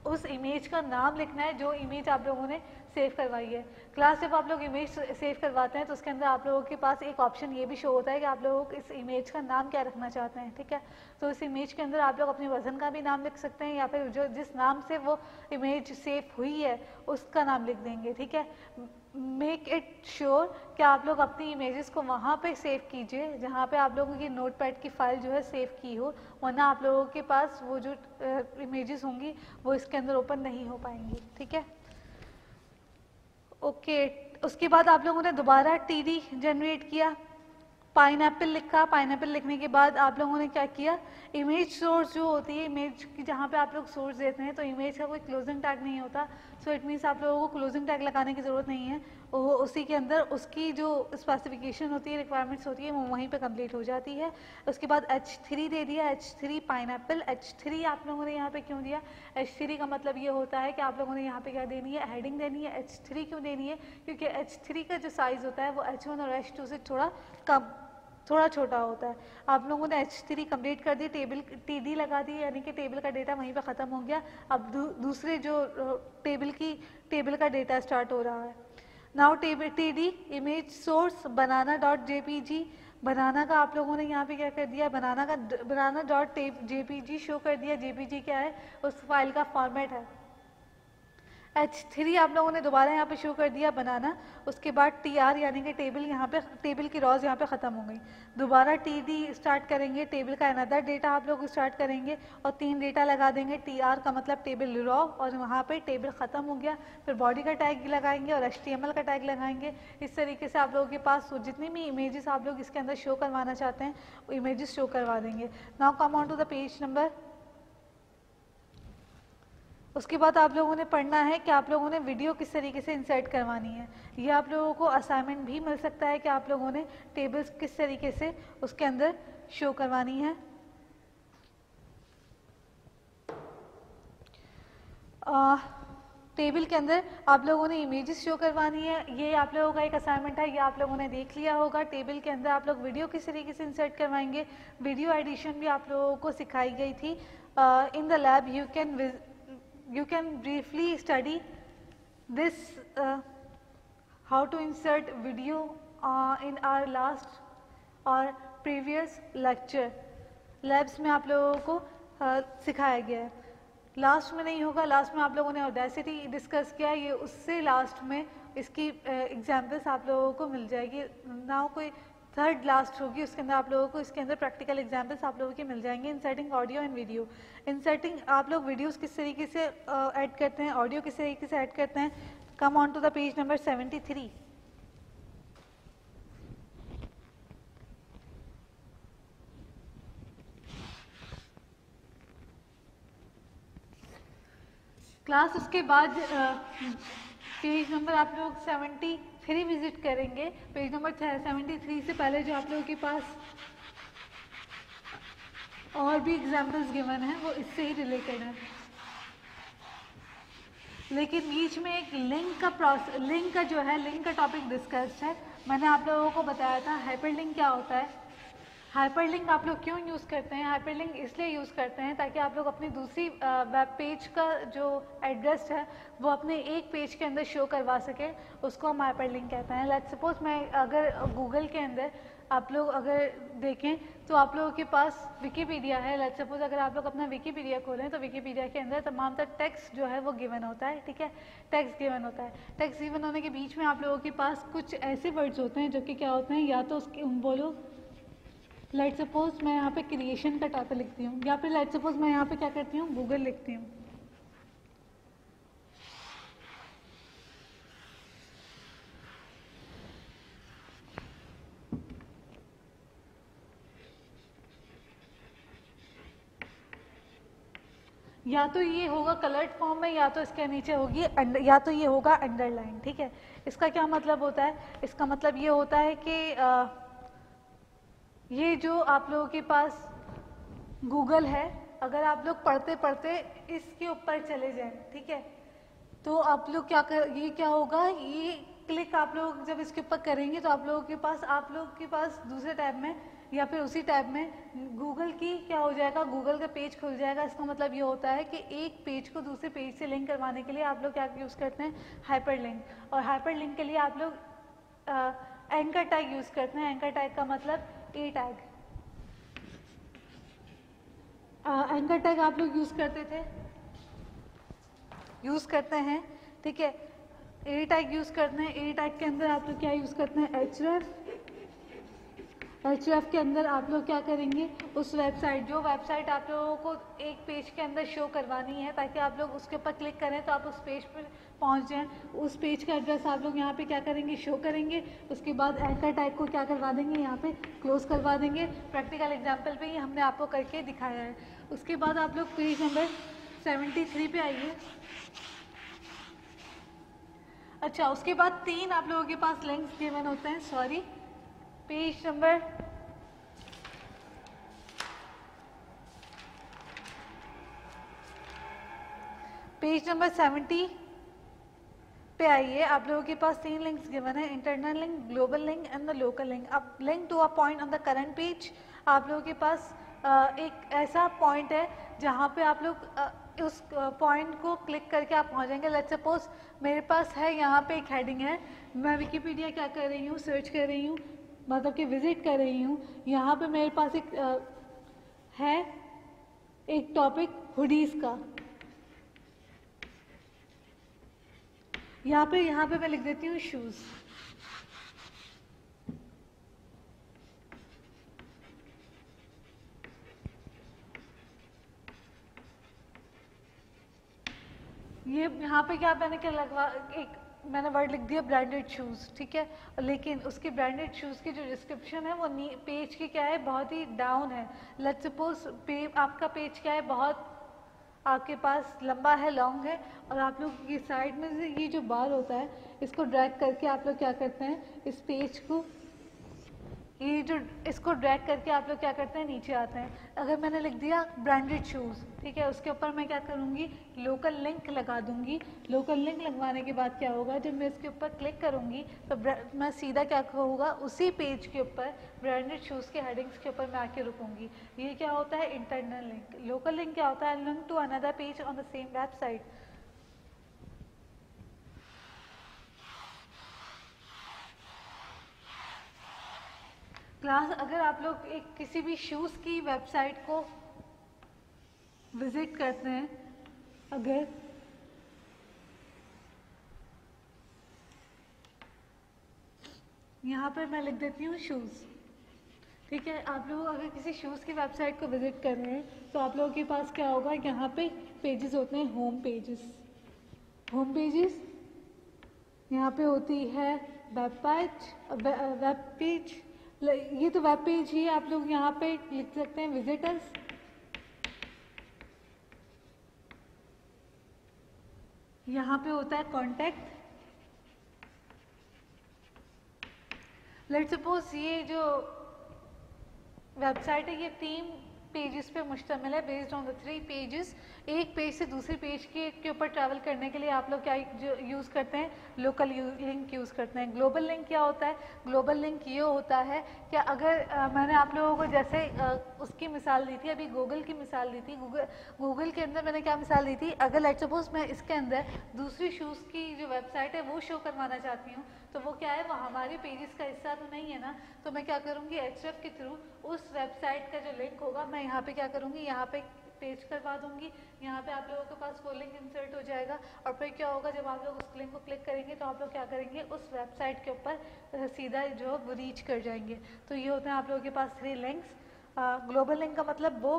उस इमेज का नाम लिखना है जो इमेज आप लोगों ने सेव करवाई है। क्लास जब आप लोग इमेज सेव करवाते हैं तो उसके अंदर आप लोगों के पास एक ऑप्शन ये भी शो होता है कि आप लोग इस इमेज का नाम क्या रखना चाहते हैं, ठीक है। तो इस इमेज के अंदर आप लोग अपने वजन का भी नाम लिख सकते हैं या फिर जो जिस नाम से वो इमेज सेव हुई है उसका नाम लिख देंगे, ठीक है। मेक इट श्योर कि आप लोग अपनी इमेजेस को वहाँ पे सेव कीजिए जहाँ पे आप लोगों की नोटपैड की फाइल जो है सेव की हो, वरना आप लोगों के पास वो जो इमेजेस होंगी वो इसके अंदर ओपन नहीं हो पाएंगी, ठीक है। ओके, उसके बाद आप लोगों ने दोबारा TD जनरेट किया। पाइनएप्पल लिखा, पाइनएप्पल लिखने के बाद आप लोगों ने क्या किया, इमेज सोर्स जो होती है, इमेज की जहाँ पे आप लोग सोर्स देते हैं तो इमेज का कोई क्लोजिंग टैग नहीं होता, सो इट मीन्स आप लोगों को क्लोजिंग टैग लगाने की ज़रूरत नहीं है, वो उसी के अंदर उसकी जो स्पेसिफिकेशन होती है, रिक्वायरमेंट्स होती है, वो वहीं पे कंप्लीट हो जाती है। उसके बाद H3 दे दिया, H3 पाइनएप्पल। H3 आप लोगों ने यहाँ पे क्यों दिया, H3 का मतलब ये होता है कि आप लोगों ने यहाँ पे क्या देनी है, हेडिंग देनी है। H3 क्यों देनी है, क्योंकि H3 का जो साइज़ होता है वो H1 और H2 से थोड़ा छोटा होता है। आप लोगों ने H3 कंप्लीट कर दी, टेबल TD लगा दी, यानी कि टेबल का डेटा वहीं पे ख़त्म हो गया। अब दूसरे जो टेबल का डेटा स्टार्ट हो रहा है। Now table TD image source banana.jpg, बनाना का आप लोगों ने यहाँ पे क्या कर दिया, banana.jpg शो कर दिया। JPG क्या है, उस फाइल का फॉर्मेट है। H3 आप लोगों ने दोबारा यहाँ पे शो कर दिया बनाना। उसके बाद TR यानी कि टेबल की रॉज यहाँ पे ख़त्म हो गई। दोबारा TD स्टार्ट करेंगे, टेबल का अनदर डेटा आप लोग स्टार्ट करेंगे और 3 डेटा लगा देंगे। TR का मतलब टेबल रॉ, और वहाँ पे टेबल ख़त्म हो गया। फिर बॉडी का टैग लगाएंगे और HTML का टैग लगाएंगे। इस तरीके से आप लोगों के पास जितनी भी इमेजेस आप लोग इसके अंदर शो करवाना चाहते हैं वो इमेजेस शो करवा देंगे। Now come on to the page number. उसके बाद आप लोगों ने पढ़ना है कि आप लोगों ने वीडियो किस तरीके से इंसर्ट करवानी है। ये आप लोगों को असाइनमेंट भी मिल सकता है कि आप लोगों ने टेबल्स किस तरीके से उसके अंदर शो करवानी है। टेबल के अंदर आप लोगों ने इमेजेस शो करवानी है। ये आप लोगों का एक असाइनमेंट है, ये आप लोगों ने देख लिया होगा। टेबल के अंदर आप लोग वीडियो किस तरीके से इंसर्ट करवाएंगे, वीडियो एडिशन भी आप लोगों को सिखाई गई थी। In the lab you can briefly study this how to insert video in our last or previous lecture. labs में आप लोगों को सिखाया गया है। लास्ट में नहीं होगा, लास्ट में आप लोगों ने ऑडेसिटी डिस्कस किया, ये उससे लास्ट में इसकी एग्जाम्पल्स आप लोगों को मिल जाएगी। ना कोई थर्ड लास्ट होगी, उसके अंदर आप लोगों को इसके अंदर प्रैक्टिकल एग्जाम्पल्स आप लोगों के मिल जाएंगे। Inserting audio and video, inserting आप लोग वीडियोस किस तरीके से ऐड करते हैं, ऑडियो किस तरीके से ऐड करते हैं। Come on to the page number 73। Class उसके बाद पेज नंबर आप लोग 73 विजिट करेंगे। पेज नंबर 73 से पहले जो आप लोगों के पास और भी एग्जाम्पल्स गिवन हैं वो इससे ही रिलेटेड है, लेकिन बीच में एक लिंक का जो है लिंक का टॉपिक डिस्कस्ड है। मैंने आप लोगों को बताया था हाइपरलिंक क्या होता है। हाइपरलिंक आप लोग क्यों यूज़ करते हैं, हाइपरलिंक इसलिए यूज़ करते हैं ताकि आप लोग अपनी दूसरी वेब पेज का जो एड्रेस है वो अपने एक पेज के अंदर शो करवा सके, उसको हम हाइपरलिंक कहते हैं। लेट्स सपोज मैं अगर गूगल के अंदर आप लोग अगर देखें तो आप लोगों के पास विकीपीडिया है। लेट्स सपोज अगर आप लोग अपना विकीपीडिया खोलें तो विकीपीडिया के अंदर तमाम तर टेक्स्ट जो है वो गिवन होता है, ठीक है, टेक्स्ट गिवन होता है। टेक्स्ट गिवन होने के बीच में आप लोगों के पास कुछ ऐसे वर्ड्स होते हैं जो कि क्या होते हैं, या तो उसके बोलो लेट्स सपोज मैं यहाँ पे क्रिएशन का टाइप लिखती हूँ, या फिर लेट्स सपोज मैं यहाँ पे क्या करती हूँ, गूगल लिखती हूँ। या तो ये होगा कलर्ड फॉर्म में, या तो इसके नीचे होगी या तो ये होगा अंडरलाइन, ठीक है। इसका क्या मतलब होता है, इसका मतलब ये होता है कि ये जो आप लोगों के पास गूगल है, अगर आप लोग पढ़ते पढ़ते इसके ऊपर चले जाएं, ठीक है, तो आप लोग ये क्या होगा, ये क्लिक आप लोग जब इसके ऊपर करेंगे तो आप लोगों के पास दूसरे टैब में या फिर उसी टैब में गूगल की क्या हो जाएगा, गूगल का पेज खुल जाएगा। इसका मतलब ये होता है कि एक पेज को दूसरे पेज से लिंक करवाने के लिए आप लोग क्या यूज़ करते हैं, हाइपरलिंक। और हाइपरलिंक के लिए आप लोग एंकर टैग यूज़ करते हैं। एंकर टैग का मतलब ए टैग, एंकर टैग आप लोग यूज़ करते हैं, ठीक है। ए टैग यूज़ करते हैं, ए टैग के अंदर आप लोग क्या यूज़ करते हैं, एचरेफ। href के अंदर आप लोग क्या करेंगे, उस वेबसाइट, जो वेबसाइट आप लोगों को एक पेज के अंदर शो करवानी है ताकि आप लोग उसके ऊपर क्लिक करें तो आप उस पेज पर पहुंच जाएं, उस पेज का एड्रेस आप लोग यहाँ पे क्या करेंगे, शो करेंगे। उसके बाद एंकर टाइप को क्या करवा देंगे, यहाँ पे क्लोज करवा देंगे। प्रैक्टिकल एग्जाम्पल पे ही हमने आपको करके दिखाया है। उसके बाद आप लोग पेज नंबर 73 पे आइए। अच्छा, उसके बाद 3 आप लोगों के पास लिंक्स गिवन होते हैं, सॉरी, पेज नंबर 70 पे आइए। आप लोगों के पास 3 लिंक्स गिवन है, internal link, global link and the local link. अब link to a point on the current page, आप लोगों के पास एक ऐसा पॉइंट है जहाँ पे आप लोग उस पॉइंट को क्लिक करके आप पहुँच जाएंगे। लेट्स सपोज मेरे पास है यहाँ पे एक हेडिंग है, मैं विकिपीडिया क्या कर रही हूँ, सर्च कर रही हूँ, मतलब कि विजिट कर रही हूँ। यहाँ पे मेरे पास एक है एक टॉपिक हुडीज़ का, यहाँ पे मैं लिख देती हूँ शूज़। ये यहाँ पे क्या मैंने क्या मैंने वर्ड लिख दिया ब्रांडेड शूज़, ठीक है। लेकिन उसके ब्रांडेड शूज़ की जो डिस्क्रिप्शन है वो पेज की क्या है, बहुत ही डाउन है। लेट्स सपोज आपका पेज क्या है, बहुत आपके पास लंबा है, लॉन्ग है, और आप लोग ये साइड में से ये जो बार होता है इसको ड्रैग करके आप लोग क्या करते हैं, इस पेज को इसको ड्रैग करके आप लोग क्या करते हैं, नीचे आते हैं। अगर मैंने लिख दिया ब्रांडेड शूज़, ठीक है, उसके ऊपर मैं क्या करूँगी, लोकल लिंक लगा दूँगी। लोकल लिंक लगवाने के बाद क्या होगा, जब मैं इसके ऊपर क्लिक करूँगी तो मैं सीधा क्या होगा, उसी पेज के ऊपर ब्रांडेड शूज़ के हेडिंग्स के ऊपर मैं आके रुकूँगी। ये क्या होता है, इंटरनल लिंक। लोकल लिंक क्या होता है, link to another page on the same website. Class, अगर आप लोग एक किसी भी शूज़ की वेबसाइट को विजिट करते हैं, अगर यहाँ पर मैं लिख देती हूँ शूज़, ठीक है। आप लोग अगर किसी शूज़ की वेबसाइट को विजिट कर रहे हैं तो आप लोगों के पास क्या होगा, यहाँ पे पेजेस होते हैं, होम पेजेस। यहाँ पे होती है वेब पेज, ये तो वेब पेज ही है। आप लोग यहाँ पे लिख सकते हैं विजिटर्स, यहाँ पे होता है कॉन्टैक्ट। लेट्स सपोज ये जो वेबसाइट है ये 3 पेजेस पे मुश्तमिल है, बेस्ड ऑन द 3 पेजेस। एक पेज से दूसरे पेज के ऊपर ट्रैवल करने के लिए आप लोग क्या यूज़ करते हैं, लोकल लिंक यूज़ करते हैं। ग्लोबल लिंक क्या होता है, ग्लोबल लिंक ये होता है कि अगर मैंने आप लोगों को जैसे उसकी मिसाल दी थी, अभी गूगल की मिसाल दी थी, गूगल के अंदर मैंने क्या मिसाल दी थी, अगर लेट्स सपोज मैं इसके अंदर दूसरी शूज़ की जो वेबसाइट है वो शो करवाना चाहती हूँ, तो वो क्या है, वो हमारे पेजेस का हिस्सा तो नहीं है ना। तो मैं क्या करूँगी, href के थ्रू उस वेबसाइट का जो लिंक होगा मैं यहाँ पे क्या करूँगी, यहाँ पे पेज करवा दूँगी। यहाँ पे आप लोगों के पास वो लिंक इंसर्ट हो जाएगा, और फिर क्या होगा, जब आप लोग उस लिंक को क्लिक करेंगे तो आप लोग क्या करेंगे, उस वेबसाइट के ऊपर सीधा जो वो रीच कर जाएंगे। तो ये होते हैं आप लोगों के पास 3 लिंक्स। ग्लोबल लिंक का मतलब वो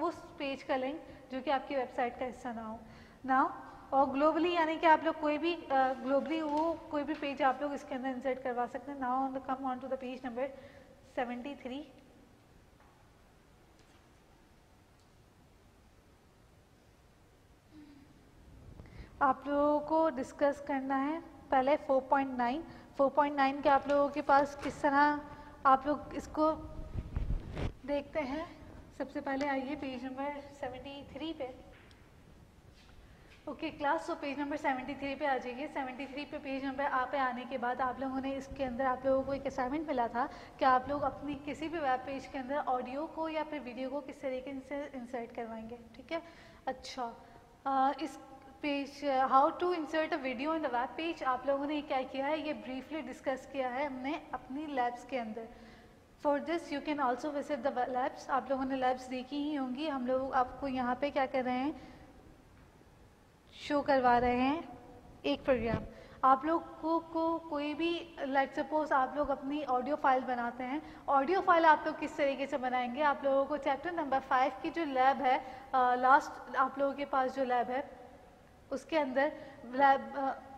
उस पेज का लिंक जो कि आपकी वेबसाइट का हिस्सा ना हो। और ग्लोबली यानी कि आप लोग कोई भी ग्लोबली वो कोई भी पेज आप लोग इसके अंदर इंसर्ट करवा सकते हैं। Now come on to the page number 73। आप लोगों को डिस्कस करना है पहले 4.9 के आप लोगों के पास किस तरह आप लोग इसको देखते हैं। सबसे पहले आइए पेज नंबर 73 पे। ओके क्लास, तो पेज नंबर 73 पे आ जाइए। 73 पे पेज नंबर पे आने के बाद आप लोगों ने इसके अंदर आप लोगों को एक असाइनमेंट मिला था कि आप लोग अपनी किसी भी वेब पेज के अंदर ऑडियो को या फिर वीडियो को किस तरीके से इंसर्ट करवाएंगे, ठीक है। अच्छा, इस page how to insert a video in the web page आप लोगों ने क्या किया है, ये ब्रीफली डिस्कस किया है हमने अपनी लैब्स के अंदर। For this you can also visit the labs. आप लोगों ने लैब्स देखी ही होंगी। हम लोग आपको यहाँ पे क्या कर रहे हैं, शो करवा रहे हैं एक प्रोग्राम। आप लोग को कोई भी लेट सपोज आप लोग अपनी ऑडियो फाइल बनाते हैं, ऑडियो फाइल आप लोग किस तरीके से बनाएंगे, आप लोगों को चैप्टर नंबर 5 की जो लैब है, लास्ट आप लोगों के पास जो लैब है उसके अंदर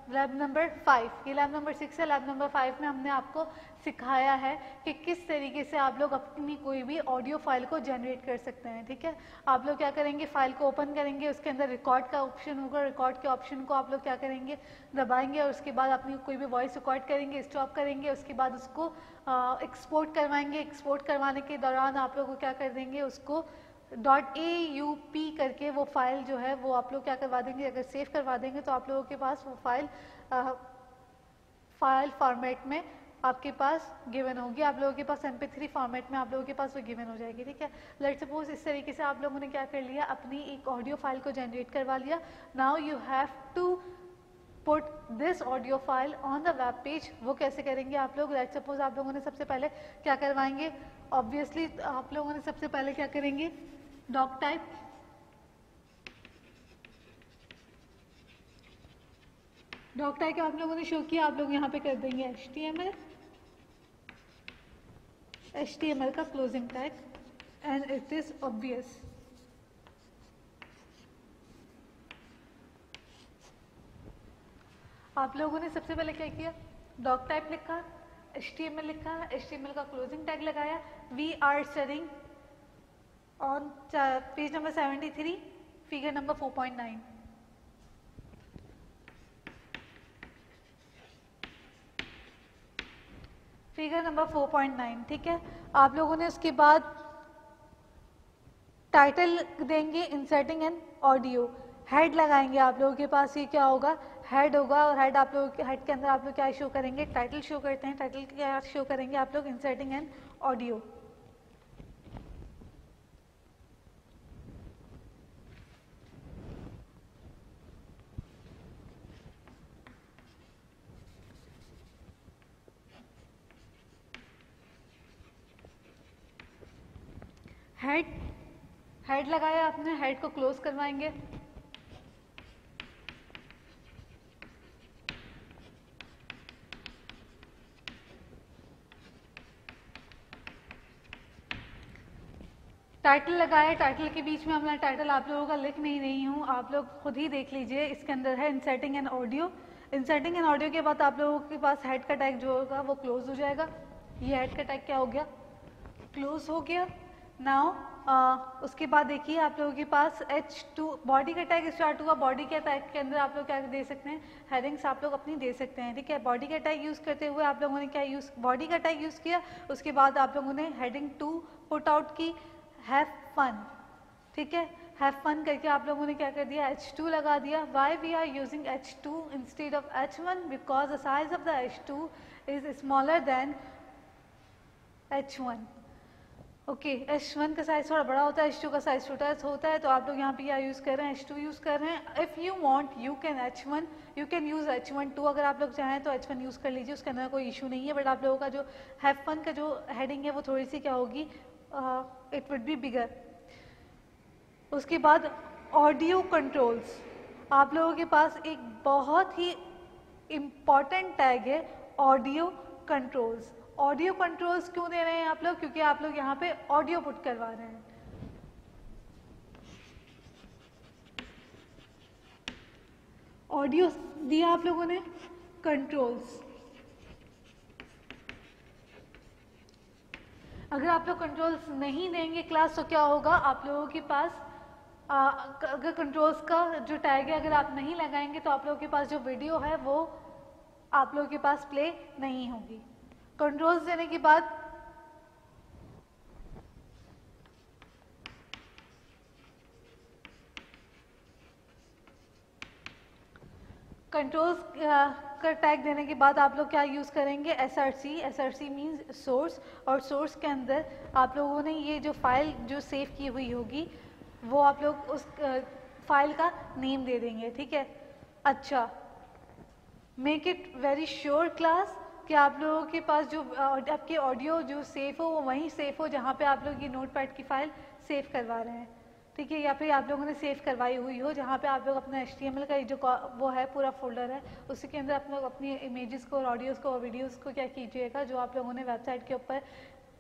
लैब नंबर 5, ये लैब नंबर 6 है, लैब नंबर 5 में हमने आपको सिखाया है कि किस तरीके से आप लोग अपनी कोई भी ऑडियो फाइल को जनरेट कर सकते हैं। ठीक है, आप लोग क्या करेंगे, फाइल को ओपन करेंगे, उसके अंदर रिकॉर्ड का ऑप्शन होगा, रिकॉर्ड के ऑप्शन को आप लोग क्या करेंगे, दबाएंगे और उसके बाद अपनी कोई भी वॉइस रिकॉर्ड करेंगे, स्टॉप करेंगे, उसके बाद उसको एक्सपोर्ट करवाएंगे। एक्सपोर्ट करवाने के दौरान आप लोग को क्या कर देंगे, उसको .aup करके वो फाइल जो है वो आप लोग क्या करवा देंगे, अगर सेव करवा देंगे तो आप लोगों के पास वो फाइल फॉर्मेट में आपके पास गिवन होगी, आप लोगों के पास MP3 फॉर्मेट में आप लोगों के पास वो गिवन हो जाएगी। ठीक है, लेट्स सपोज इस तरीके से आप लोगों ने क्या कर लिया, अपनी एक ऑडियो फाइल को जनरेट करवा लिया। Now you have to put this audio file on the web page. वो कैसे करेंगे आप लोग, लेट्स सपोज आप लोगों ने सबसे पहले क्या करवाएंगे, ऑब्वियसली आप लोगों ने सबसे पहले क्या करेंगे, डॉक टाइप का आप लोगों ने शो किया, आप लोग यहाँ पे कर देंगे HTML का closing tag and it is obvious. आप लोगों ने सबसे पहले क्या किया, डॉक टाइप लिखा, HTML लिखा, HTML का क्लोजिंग टैग लगाया, we are studying on page number 73 figure number 4.9। Figure number 4.9। ठीक है, आप लोगों ने उसके बाद टाइटल देंगे, इंसर्टिंग एन ऑडियो, हेड लगाएंगे, आप लोगों के पास ये क्या होगा, हेड होगा, और हेड आप लोग हेड के अंदर आप लोग क्या शो करेंगे, टाइटल शो करते हैं, टाइटल क्या शो करेंगे आप लोग, इंसर्टिंग एन ऑडियो। हेड लगाया आपने, हेड को क्लोज करवाएंगे, टाइटल लगाया, टाइटल के बीच में अपना टाइटल आप लोगों का लिख नहीं रही हूँ, आप लोग खुद ही देख लीजिए, इसके अंदर है inserting an audio. Inserting an audio के बाद आप लोगों के पास हेड का टैग जो होगा वो क्लोज हो जाएगा, ये हेड का टैग क्या हो गया, क्लोज हो गया। नाउ उसके बाद देखिए आप लोगों के पास H2 बॉडी का टैग स्टार्ट हुआ, बॉडी के टैग के अंदर आप लोग क्या दे सकते हैं, हेडिंग्स आप लोग अपनी दे सकते हैं। ठीक है, बॉडी का टैग यूज़ करते हुए आप लोगों ने क्या बॉडी का टैग यूज़ किया, उसके बाद आप लोगों ने हेडिंग 2 पुट आउट की, हैव फन। ठीक है, हैव फन करके आप लोगों ने क्या कर दिया, H2 लगा दिया। Why we are using H2 instead of H1, because the size of the H2 is smaller than H1। Okay, H1 का साइज थोड़ा बड़ा होता है, H2 का साइज छोटा होता है, तो आप लोग यहाँ पे क्या यूज़ कर रहे हैं, H2 यूज़ कर रहे हैं। If you want you can H1, you can use H1 अगर आप लोग चाहें तो H1 यूज़ कर लीजिए, उसके अंदर कोई इशू नहीं है। बट आप लोगों का जो हैव फन का जो हेडिंग है वो थोड़ी सी क्या होगी, इट वुड बी बिगर। उसके बाद ऑडियो कंट्रोल्स, आप लोगों के पास एक बहुत ही इम्पॉर्टेंट टैग है ऑडियो कंट्रोल्स। ऑडियो कंट्रोल्स क्यों दे रहे हैं आप लोग, क्योंकि आप लोग यहाँ पे ऑडियो पुट करवा रहे हैं। ऑडियो दिया आप लोगों ने, कंट्रोल्स, अगर आप लोग कंट्रोल्स नहीं देंगे क्लास तो क्या होगा, आप लोगों के पास अगर कंट्रोल्स का जो टैग है अगर आप नहीं लगाएंगे तो आप लोगों के पास जो वीडियो है वो आप लोगों के पास प्ले नहीं होगी। कंट्रोल्स देने के बाद कंट्रोल्स का टैग देने के बाद आप लोग क्या यूज़ करेंगे, SRC मीन्स सोर्स, और सोर्स के अंदर आप लोगों ने ये जो फाइल जो सेव की हुई होगी वो आप लोग उस फाइल का नेम दे देंगे। ठीक है, अच्छा, make it very sure class कि आप लोगों के पास जो आपके ऑडियो जो सेफ हो वो वहीं सेफ हो जहाँ पे आप लोग ये नोटपैड की फाइल सेव करवा रहे हैं। ठीक है, या फिर आप लोगों ने सेव करवाई हुई हो, जहाँ पे आप लोग अपना HTML का जो वो है पूरा फोल्डर है, उसी के अंदर आप लोग अपनी इमेजेस को और ऑडियोज़ को और वीडियोज़ को क्या कीजिएगा, जो आप लोगों ने वेबसाइट के ऊपर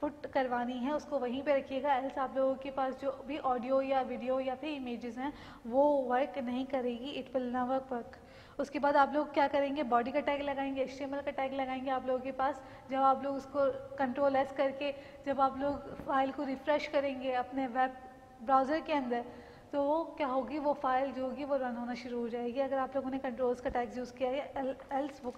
पुट करवानी है उसको वहीं पे रखिएगा। एल्स आप लोगों के पास जो भी ऑडियो या वीडियो या फिर इमेजेस हैं वो वर्क नहीं करेगी, इट विल नेवर वर्क। उसके बाद आप लोग क्या करेंगे, बॉडी का टैग लगाएंगे, HTML का टैग लगाएंगे आप लोगों के पास। जब आप लोग उसको Ctrl+S करके जब आप लोग फाइल को रिफ़्रेश करेंगे अपने वेब ब्राउज़र के अंदर, तो वो क्या होगी, वो फाइल जो होगी वो रन होना शुरू हो जाएगी। अगर आप लोगों ने कंट्रोल्स का टैग यूज़ किया है, एल्स वो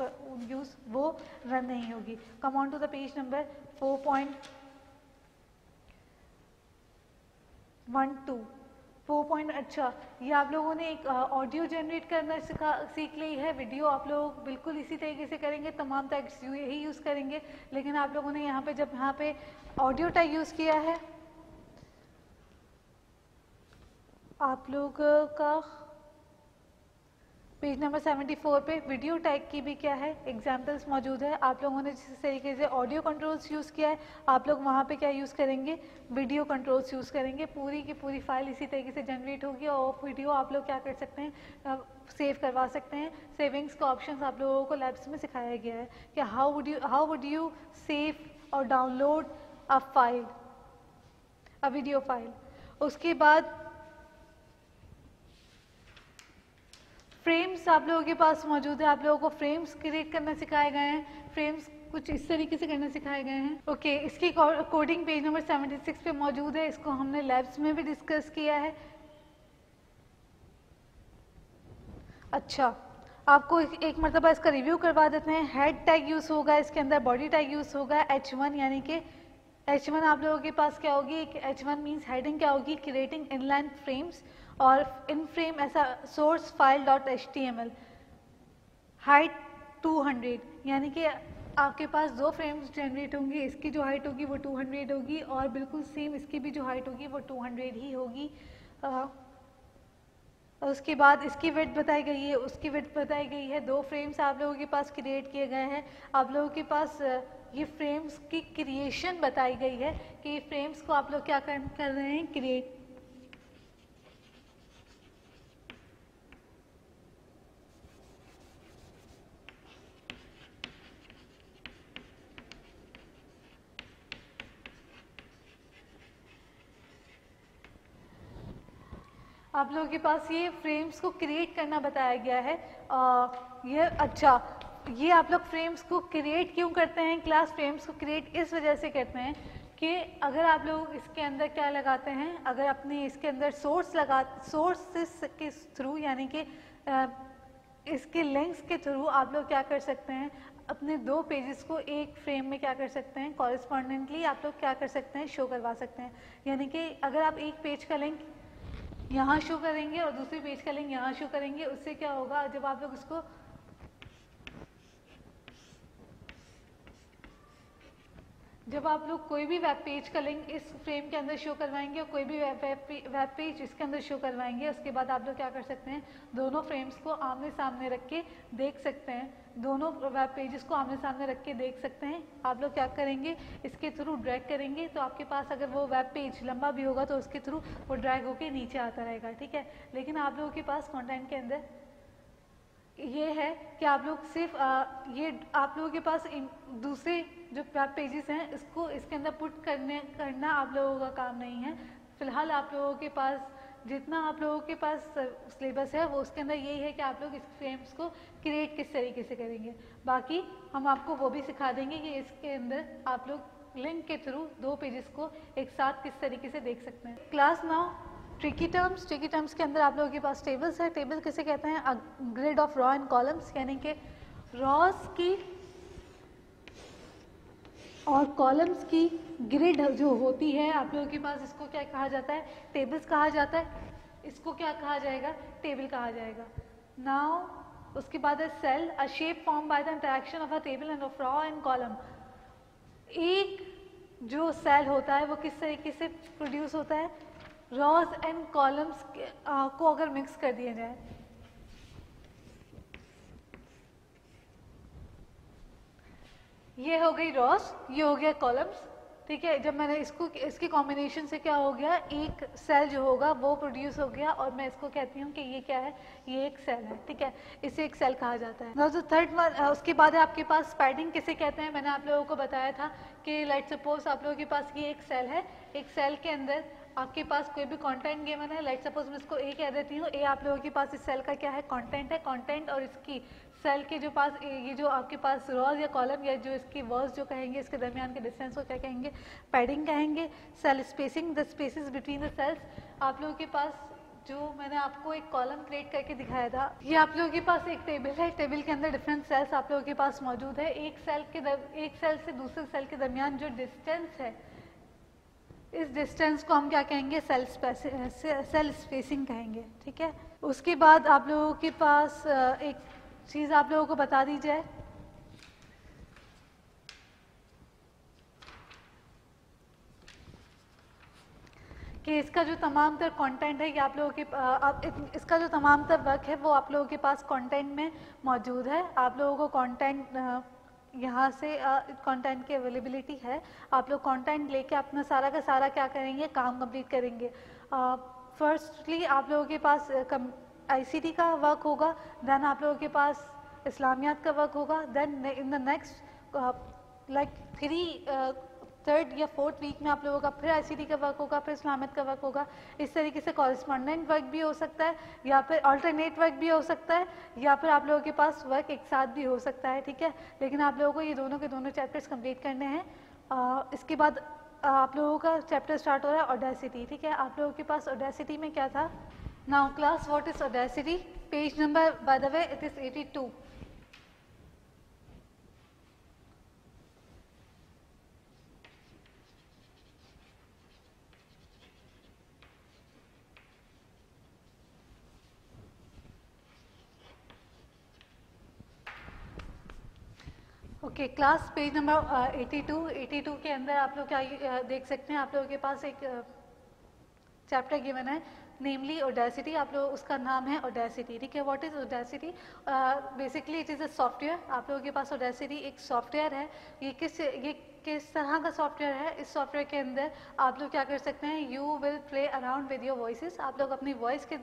रन नहीं होगी। Come on to the page number 4.12। अच्छा, ये आप लोगों ने एक ऑडियो जनरेट करना सीख ली है। वीडियो आप लोग बिल्कुल इसी तरीके से करेंगे, तमाम टैग्स यही यूज़ करेंगे, लेकिन आप लोगों ने यहाँ पे जब यहाँ पे ऑडियो टैग यूज़ किया है, आप लोग का पेज नंबर 74 पे वीडियो टैग की भी क्या है एग्जाम्पल्स मौजूद है। आप लोगों ने जिस तरीके से ऑडियो कंट्रोल्स यूज़ किया है, आप लोग वहाँ पे क्या यूज़ करेंगे, वीडियो कंट्रोल्स यूज़ करेंगे। पूरी की पूरी फाइल इसी तरीके से जनरेट होगी और वीडियो आप लोग क्या कर सकते हैं, सेव करवा सकते हैं। सेविंग्स का ऑप्शन आप लोगों को लैब्स में सिखाया गया है कि हाउ वुड यू सेव और download a file, a video file. उसके बाद फ्रेम्स आप लोगों के पास मौजूद है। आप लोगों को फ्रेम्स क्रिएट करना सिखाए गए हैं। फ्रेम्स कुछ इस तरीके से करना सिखाए गए हैं। ओके, इसकी कोडिंग पेज नंबर 76 पे मौजूद है। इसको हमने लैब्स में भी डिस्कस किया है। अच्छा, आपको एक मरतबा इसका रिव्यू करवा देते हैं। हेड टैग यूज़ होगा, इसके अंदर बॉडी टैग यूज़ होगा। H1 यानी कि H1 आप लोगों के पास क्या होगी, H1 मीन्स हेडिंग क्या होगी, क्रिएटिंग इनलाइन फ्रेम्स, और इन फ्रेम ऐसा सोर्स फाइल .html। हाइट 200 यानी कि आपके पास 2 फ्रेम्स जनरेट होंगे। इसकी जो हाइट होगी वो 200 होगी और बिल्कुल सेम इसकी भी जो हाइट होगी वो 200 ही होगी। उसके बाद इसकी विड्थ बताई गई है, उसकी विड्थ बताई गई है। 2 फ्रेम्स आप लोगों के पास क्रिएट किए गए हैं। आप लोगों के पास ये फ्रेम्स की क्रिएशन बताई गई है कि फ्रेम्स को आप लोग क्या कर रहे हैं, क्रिएट। आप लोगों के पास ये फ्रेम्स को क्रिएट करना बताया गया है। ये आप लोग फ्रेम्स को क्रिएट क्यों करते हैं, क्लास फ्रेम्स को क्रिएट इस वजह से करते हैं कि अगर आप लोग इसके अंदर क्या लगाते हैं, अगर अपने इसके अंदर सोर्सेस के थ्रू यानी कि इसके लिंक्स के थ्रू आप लोग क्या कर सकते हैं, अपने 2 पेजेस को एक फ्रेम में क्या कर सकते हैं, कॉरेस्पॉन्डेंटली आप लोग क्या कर सकते हैं, शो करवा सकते हैं। यानी कि अगर आप एक पेज का लिंक यहाँ शो करेंगे और दूसरे पेज का लिंक यहाँ शो करेंगे, उससे क्या होगा, जब आप लोग कोई भी वेब पेज का लिंक इस फ्रेम के अंदर शो करवाएंगे और कोई भी वेब पेज इसके अंदर शो करवाएंगे, उसके बाद आप लोग क्या कर सकते हैं, दोनों फ्रेम्स को आमने सामने रख के देख सकते हैं। दोनों वेब पेजेस को आमने सामने रख के देख सकते हैं। आप लोग क्या करेंगे, इसके थ्रू ड्रैग करेंगे तो आपके पास अगर वो वेब पेज लंबा भी होगा तो उसके थ्रू वो ड्रैग होके नीचे आता रहेगा, ठीक है। लेकिन आप लोगों के पास कंटेंट के अंदर ये है कि आप लोग सिर्फ ये आप लोगों के पास दूसरे जो वेब पेजेस हैं इसको इसके अंदर पुट करना आप लोगों का काम नहीं है। फिलहाल आप लोगों के पास जितना आप लोगों के पास सिलेबस है वो उसके अंदर यही है कि आप लोग इस फ्रेम्स को क्रिएट किस तरीके से करेंगे। बाकी हम आपको वो भी सिखा देंगे कि इसके अंदर आप लोग लिंक के थ्रू 2 पेजेस को एक साथ किस तरीके से देख सकते हैं। क्लास 9 ट्रिकी टर्म्स के अंदर आप लोगों के पास टेबल्स है। टेबल किसे कहते हैं, grid of row and columns, यानी कि रॉस की और कॉलम्स की ग्रिड जो होती है आप लोगों के पास, इसको क्या कहा जाता है, टेबल्स कहा जाता है। इसको क्या कहा जाएगा, टेबल कहा जाएगा। नाउ उसके बाद है cell, a shape form by the interaction of a table and of row and column. एक जो सेल होता है वो किस तरीके से प्रोड्यूस होता है, रॉस एंड कॉलम्स को अगर मिक्स कर दिया जाए, ये हो गई रॉस, ये हो गया कॉलम्स। ठीक है, जब मैंने इसको इसकी कॉम्बिनेशन से क्या हो गया, एक सेल जो होगा वो प्रोड्यूस हो गया और मैं इसको कहती हूँ कि ये क्या है, ये एक सेल है। ठीक है, इसे एक सेल कहा जाता है। जो थर्ड वन, उसके बाद है आपके पास पैडिंग किसे कहते हैं। मैंने आप लोगों को बताया था कि लेट्स सपोज आप लोगों के पास ये एक सेल है, एक सेल के अंदर आपके पास कोई भी कंटेंट गिवन है। लेट्स सपोज मैं इसको ए कह देती हूँ। ए आप लोगों के पास इस सेल का क्या है, कंटेंट है। कंटेंट और इसकी सेल के जो पास ये जो आपके पास रॉज या कॉलम या जो इसकी वर्स जो कहेंगे, इसके दरमियान के डिस्टेंस को क्या कहेंगे, पैडिंग कहेंगे। Cell spacing, the spaces between the cells. आप लोगों के पास जो मैंने आपको एक कॉलम क्रिएट करके दिखाया था, ये आप लोगों के पास एक टेबल है। टेबल के अंदर डिफरेंट सेल्स आप लोगों के पास मौजूद है। एक सेल से दूसरे सेल के दरमियान जो डिस्टेंस है, इस डिस्टेंस को हम क्या कहेंगे, सेल स्पेसिंग कहेंगे। ठीक है, उसके बाद आप लोगों के पास एक चीज़ आप लोगों को बता दी जाए कि इसका जो तमाम तर कंटेंट है, ये आप लोगों के इसका जो तमाम तर वर्क है वो आप लोगों के पास कंटेंट में मौजूद है। आप लोगों को कंटेंट यहाँ से कंटेंट की अवेलेबिलिटी है। आप लोग कंटेंट लेके अपना सारा का सारा क्या करेंगे, काम कंप्लीट करेंगे। फर्स्टली आप लोगों के पास आईसीटी का वर्क होगा, देन आप लोगों के पास इस्लामियात का वर्क होगा, then in the next like third या फोर्थ वीक में आप लोगों का फिर आईसीटी का वर्क होगा, फिर इस्लामियत का वर्क होगा। इस तरीके से कॉरेस्पॉन्डेंट वर्क भी हो सकता है, या फिर अल्टरनेट वर्क भी हो सकता है, या फिर आप लोगों के पास वर्क एक साथ भी हो सकता है। ठीक है, लेकिन आप लोगों को ये दोनों के दोनों चैप्टर्स कंप्लीट करने हैं। इसके बाद आप लोगों का चैप्टर स्टार्ट हो रहा है ऑडेसिटी। ठीक है, आप लोगों के पास ऑडेसिटी में क्या था, now class what is audacity, page number by the way it is 82। Okay, class page number 82 के अंदर आप लोग क्या देख सकते हैं, आप लोगों के पास एक चैप्टर गिवन है, नेमली ऑडेसिटी। आप लोग उसका नाम है ऑडेसिटी। ठीक है, what is audacity, basically it is a software. आप लोगों के पास ऑडेसिटी एक सॉफ्टवेयर है। ये किस तरह का सॉफ्टवेयर है, इस सॉफ्टवेयर के अंदर आप लोग क्या कर सकते हैं, you will play around with your voices. आप लोग अपनी वॉइस के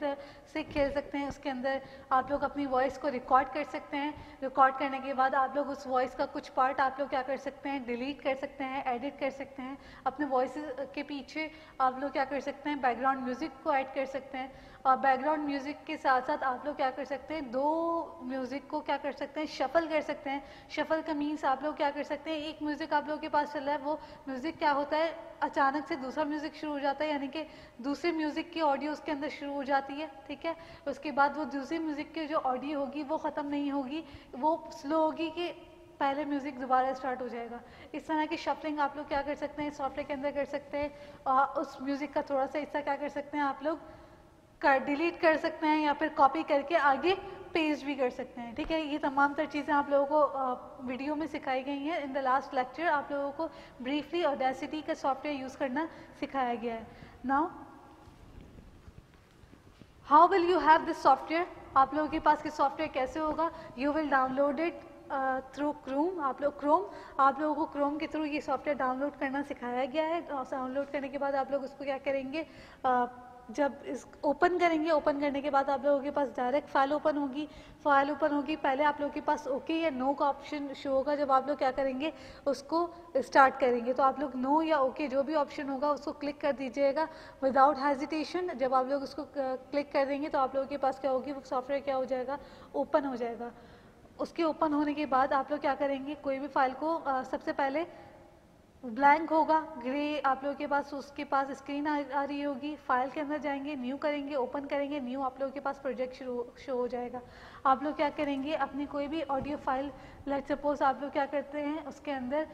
से खेल सकते हैं। उसके अंदर आप लोग अपनी वॉइस को रिकॉर्ड कर सकते हैं। रिकॉर्ड करने के बाद आप लोग उस वॉइस का कुछ पार्ट आप लोग क्या कर सकते हैं, डिलीट कर सकते हैं, एडिट कर सकते हैं। अपने वॉइस के पीछे आप लोग क्या कर सकते हैं, बैकग्राउंड म्यूजिक को ऐड कर सकते हैं। और बैकग्राउंड म्यूजिक के साथ साथ आप लोग क्या कर सकते हैं, दो म्यूजिक को क्या कर सकते हैं, शफल कर सकते हैं। शफल का मीन्स आप लोग क्या कर सकते हैं, एक म्यूजिक आप लोगों के पास चल रहा है, वो म्यूजिक क्या होता है, अचानक से दूसरा म्यूजिक शुरू हो जाता है, यानी कि दूसरे म्यूजिक की ऑडियो उसके अंदर शुरू हो जाती है। ठीक है, उसके बाद वो दूसरे म्यूजिक की जो ऑडियो होगी वो ख़त्म नहीं होगी, वो स्लो होगी कि पहले म्यूजिक दोबारा स्टार्ट हो जाएगा। इस तरह की शफलिंग आप लोग क्या कर सकते हैं, सॉफ्टवेयर के अंदर कर सकते हैं। और उस म्यूजिक का थोड़ा सा हिस्सा क्या कर सकते हैं, आप लोग डिलीट कर सकते हैं या फिर कॉपी करके आगे पेस्ट भी कर सकते हैं। ठीक है, ये तमाम तर चीज़ें आप लोगों को वीडियो में सिखाई गई हैं। इन द लास्ट लेक्चर आप लोगों को ब्रीफली ऑडेसिटी का सॉफ्टवेयर यूज़ करना सिखाया गया है। Now how will you have this software, आप लोगों के पास ये सॉफ्टवेयर कैसे होगा, you will download it through Chrome. आप लोगों को क्रोम के थ्रू ये सॉफ्टवेयर डाउनलोड करना सिखाया गया है। डाउनलोड करने के बाद आप लोग उसको क्या करेंगे, जब इस ओपन करेंगे, ओपन करने के बाद आप लोगों के पास डायरेक्ट फाइल ओपन होगी। पहले आप लोगों के पास ओके या नो का ऑप्शन शो होगा। जब आप लोग क्या करेंगे, उसको स्टार्ट करेंगे तो आप लोग नो या ओके जो भी ऑप्शन होगा उसको क्लिक कर दीजिएगा विदाउट हेजिटेशन। जब आप लोग उसको क्लिक कर देंगे तो आप लोगों के पास क्या होगी, वो सॉफ्टवेयर क्या हो जाएगा, ओपन हो जाएगा। उसके ओपन होने के बाद आप लोग क्या करेंगे, कोई भी फाइल को सबसे पहले ब्लैंक होगा, ग्रे आप लोगों के पास, उसके पास स्क्रीन आ रही होगी। फाइल के अंदर जाएंगे, न्यू करेंगे, ओपन करेंगे, न्यू आप लोगों के पास प्रोजेक्ट शो हो जाएगा। आप लोग क्या करेंगे, अपनी कोई भी ऑडियो फाइल, लेट सपोज आप लोग क्या करते हैं, उसके अंदर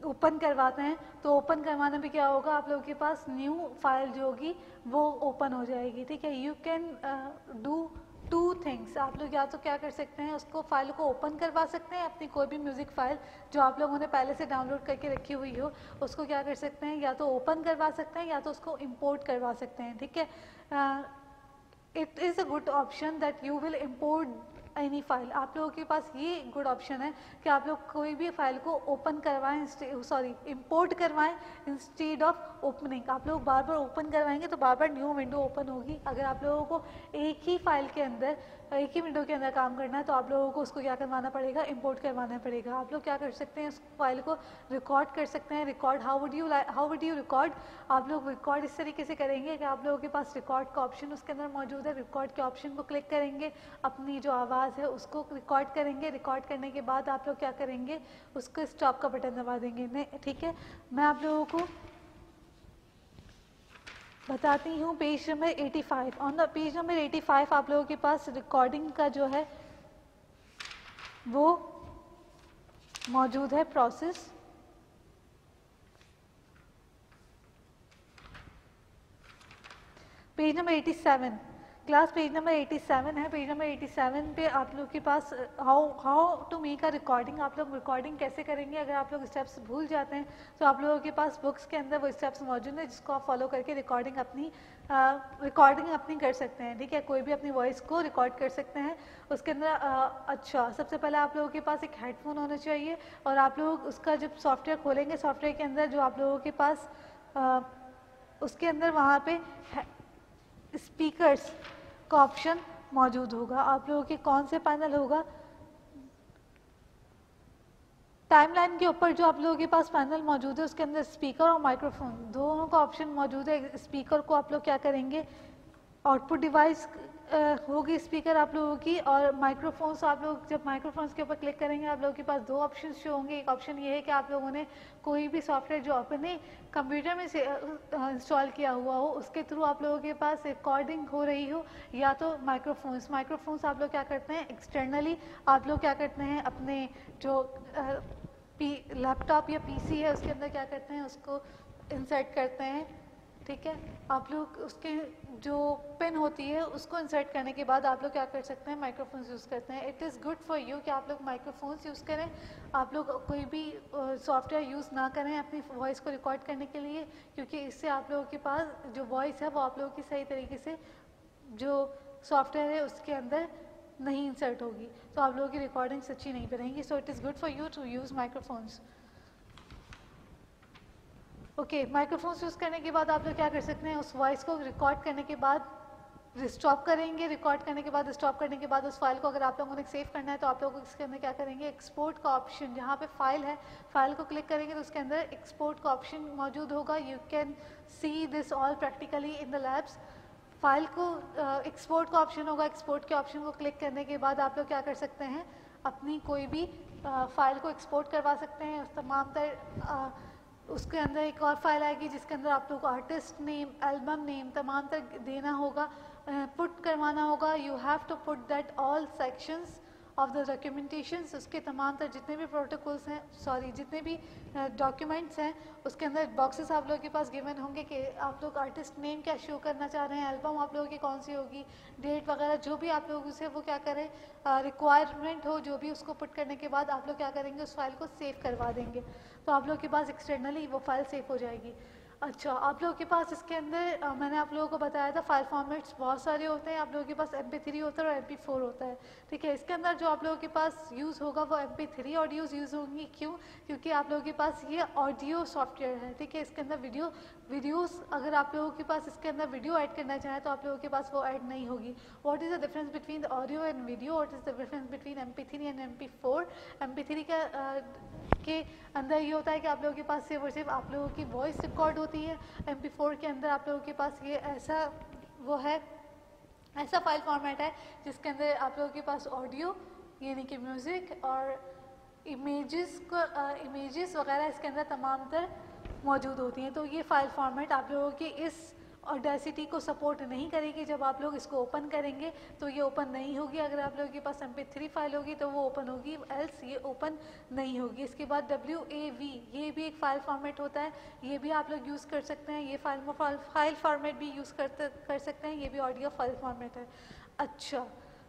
ओपन करवाते हैं, तो ओपन करवाने पे क्या होगा, आप लोगों के पास न्यू फाइल जो होगी वो ओपन हो जाएगी। ठीक है, you can do two things. आप लोग या तो क्या कर सकते हैं, उसको फाइल को ओपन करवा सकते हैं, अपनी कोई भी म्यूज़िक फाइल जो आप लोगों ने पहले से डाउनलोड करके रखी हुई हो उसको क्या कर सकते हैं, या तो ओपन करवा सकते हैं या तो उसको इंपोर्ट करवा सकते हैं। ठीक है, it is a good option that you will import any file. आप लोगों के पास ये गुड ऑप्शन है कि आप लोग कोई भी फाइल को ओपन करवाएं, सॉरी इंपोर्ट करवाएं इंस्टेड ऑफ ओपनिंग। आप लोग बार बार ओपन करवाएंगे तो बार बार न्यू विंडो ओपन होगी। अगर आप लोगों को एक ही फाइल के अंदर, एक ही विंडो के अंदर काम करना है तो आप लोगों को उसको क्या करवाना पड़ेगा, इंपोर्ट करवाना पड़ेगा। आप लोग क्या कर सकते हैं, उस फाइल को रिकॉर्ड कर सकते हैं। Record how would you record, आप लोग रिकॉर्ड इस तरीके से करेंगे कि आप लोगों के पास रिकॉर्ड का ऑप्शन उसके अंदर मौजूद है। रिकॉर्ड के ऑप्शन को क्लिक करेंगे, अपनी जो आवाज़ है उसको रिकॉर्ड करेंगे। रिकॉर्ड करने के बाद आप लोग क्या करेंगे, उसको स्टॉप का बटन दबा देंगे। नहीं, ठीक है, मैं आप लोगों को बताती हूँ page number 85। On the page number 85 आप लोगों के पास रिकॉर्डिंग का जो है वो मौजूद है process. Page number 87, class page number 87 है। पेज नंबर 87 पे आप लोग के पास how to make a recording, आप लोग रिकॉर्डिंग कैसे करेंगे। अगर आप लोग स्टेप्स भूल जाते हैं तो आप लोगों के पास बुक्स के अंदर वो स्टेप्स मौजूद हैं जिसको आप फॉलो करके रिकॉर्डिंग अपनी कर सकते हैं। ठीक है, कोई भी अपनी वॉइस को रिकॉर्ड कर सकते हैं उसके अंदर। अच्छा, सबसे पहले आप लोगों के पास एक हेडफोन होना चाहिए और आप लोग उसका जब सॉफ्टवेयर खोलेंगे, सॉफ्टवेयर के अंदर जो आप लोगों के पास उसके अंदर वहाँ पे स्पीकर्स का ऑप्शन मौजूद होगा। आप लोगों के कौन से पैनल होगा, टाइमलाइन के ऊपर जो आप लोगों के पास पैनल मौजूद है उसके अंदर स्पीकर और माइक्रोफोन दोनों का ऑप्शन मौजूद है। स्पीकर को आप लोग क्या करेंगे, आउटपुट डिवाइस होगी स्पीकर आप लोगों की, और माइक्रोफोन्स आप लोग जब माइक्रोफोन्स के ऊपर क्लिक करेंगे आप लोगों के पास दो ऑप्शन शो होंगे। एक ऑप्शन ये है कि आप लोगों ने कोई भी सॉफ्टवेयर जो अपने कंप्यूटर में से इंस्टॉल किया हुआ हो उसके थ्रू आप लोगों के पास रिकॉर्डिंग हो रही हो, या तो माइक्रोफोन्स आप लोग क्या करते हैं एक्सटर्नली, आप लोग क्या करते हैं अपने जो लैपटॉप या पीसी है उसके अंदर क्या करते हैं उसको इंसर्ट करते हैं। ठीक है, आप लोग उसके जो पिन होती है उसको इंसर्ट करने के बाद आप लोग क्या कर सकते हैं, माइक्रोफोन्स यूज़ करते हैं। It is good for you कि आप लोग माइक्रोफोन्स यूज़ करें, आप लोग कोई भी सॉफ्टवेयर यूज़ ना करें अपनी वॉइस को रिकॉर्ड करने के लिए, क्योंकि इससे आप लोगों के पास जो वॉइस है वो आप लोगों की सही तरीके से जो सॉफ्टवेयर है उसके अंदर नहीं इंसर्ट होगी, तो आप लोगों की रिकॉर्डिंग्स अच्छी नहीं बनेंगी। So it is good for you to use microphones. Okay, microphones use करने के बाद आप लोग क्या कर सकते हैं, उस वॉइस को रिकॉर्ड करने के बाद स्टॉप करेंगे। रिकॉर्ड करने के बाद स्टॉप करने के बाद उस फाइल को अगर आप लोगों ने सेव करना है तो आप लोग इसके अंदर क्या करेंगे, एक्सपोर्ट का ऑप्शन, जहाँ पे फाइल है फाइल को क्लिक करेंगे तो उसके अंदर एक्सपोर्ट का ऑप्शन मौजूद होगा। You can see this all practically in the labs. File को एक्सपोर्ट का ऑप्शन होगा, एक्सपोर्ट के ऑप्शन को क्लिक करने के बाद आप लोग क्या कर सकते हैं, अपनी कोई भी फाइल को एक्सपोर्ट करवा सकते हैं। उस तमाम तर उसके अंदर एक और फाइल आएगी जिसके अंदर आप लोग आर्टिस्ट नेम, एल्बम नेम तमाम तक देना होगा, पुट करवाना होगा। You have to put that all sections of the documentations, उसके तमाम तर जितने भी प्रोटोकॉल्स हैं, सॉरी जितने भी डॉक्यूमेंट्स हैं उसके अंदर बॉक्सेस आप लोगों के पास गिवन होंगे कि आप लोग आर्टिस्ट नेम क्या शो करना चाह रहे हैं, एल्बम आप लोगों की कौन सी होगी, डेट वगैरह जो भी आप लोग उसे वो क्या करें, रिक्वायरमेंट हो जो भी, उसको पुट करने के बाद आप लोग क्या करेंगे, उस फाइल को सेव करवा देंगे तो आप लोग के पास एक्सटर्नली वो फाइल सेव हो जाएगी। अच्छा, आप लोगों के पास इसके अंदर मैंने आप लोगों को बताया था फाइल फॉर्मेट्स बहुत सारे होते हैं। आप लोगों के पास MP3 होता है और MP4 होता है। ठीक है, इसके अंदर जो आप लोगों के पास यूज़ होगा वो MP3 ऑडियोज़ यूज़ होंगी। क्यों? क्योंकि आप लोगों के पास ये ऑडियो सॉफ्टवेयर है। ठीक है, इसके अंदर वीडियोस अगर आप लोगों के पास इसके अंदर वीडियो ऐड करना चाहें तो आप लोगों के पास वो ऐड नहीं होगी। What is the difference between audio and video, what is the difference between MP3 and MP4? MP3 के अंदर ये होता है कि आप लोगों के पास सिर्फ और सिर्फ आप लोगों की वॉइस रिकॉर्ड होती है। MP4 के अंदर आप लोगों के पास ये ऐसा फाइल फॉर्मेट है जिसके अंदर आप लोगों के पास ऑडियो यानी कि म्यूज़िक और इमेजेस वगैरह इसके अंदर तमाम तर मौजूद होती हैं। तो ये फाइल फॉर्मेट आप लोगों की इस ऑडेसिटी को सपोर्ट नहीं करेगी। जब आप लोग इसको ओपन करेंगे तो ये ओपन नहीं होगी। अगर आप लोगों के पास MP3 फाइल होगी तो वो ओपन होगी, एल्स ये ओपन नहीं होगी। इसके बाद WAV ये भी एक फ़ाइल फॉर्मेट होता है, ये भी आप लोग यूज़ कर सकते हैं। ये फाइल फॉर्मेट भी यूज़ कर सकते हैं, ये भी ऑडियो फाइल फॉर्मेट है। अच्छा,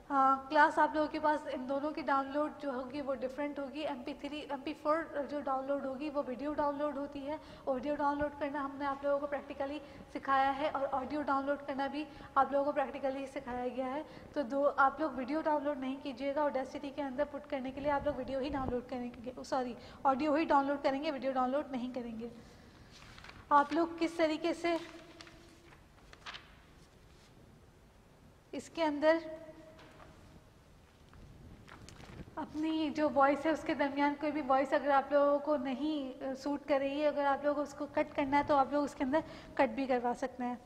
क्लास आप लोगों के पास इन दोनों की डाउनलोड जो होगी वो डिफरेंट होगी। MP3 MP4 जो डाउनलोड होगी वो वीडियो डाउनलोड होती है। ऑडियो डाउनलोड करना हमने आप लोगों को प्रैक्टिकली सिखाया है और ऑडियो डाउनलोड करना भी आप लोगों को प्रैक्टिकली सिखाया गया है। तो दो आप लोग वीडियो डाउनलोड नहीं कीजिएगा, ऑडेसिटी के अंदर पुट करने के लिए आप लोग वीडियो ही डाउनलोड करेंगे, सॉरी ऑडियो ही डाउनलोड करेंगे, वीडियो डाउनलोड नहीं करेंगे। आप लोग किस तरीके से इसके अंदर अपनी जो वॉइस है उसके दरमियान कोई भी वॉइस अगर आप लोगों को नहीं सूट कर रही है, अगर आप लोगों को उसको कट करना है तो आप लोग उसके अंदर कट भी करवा सकते हैं।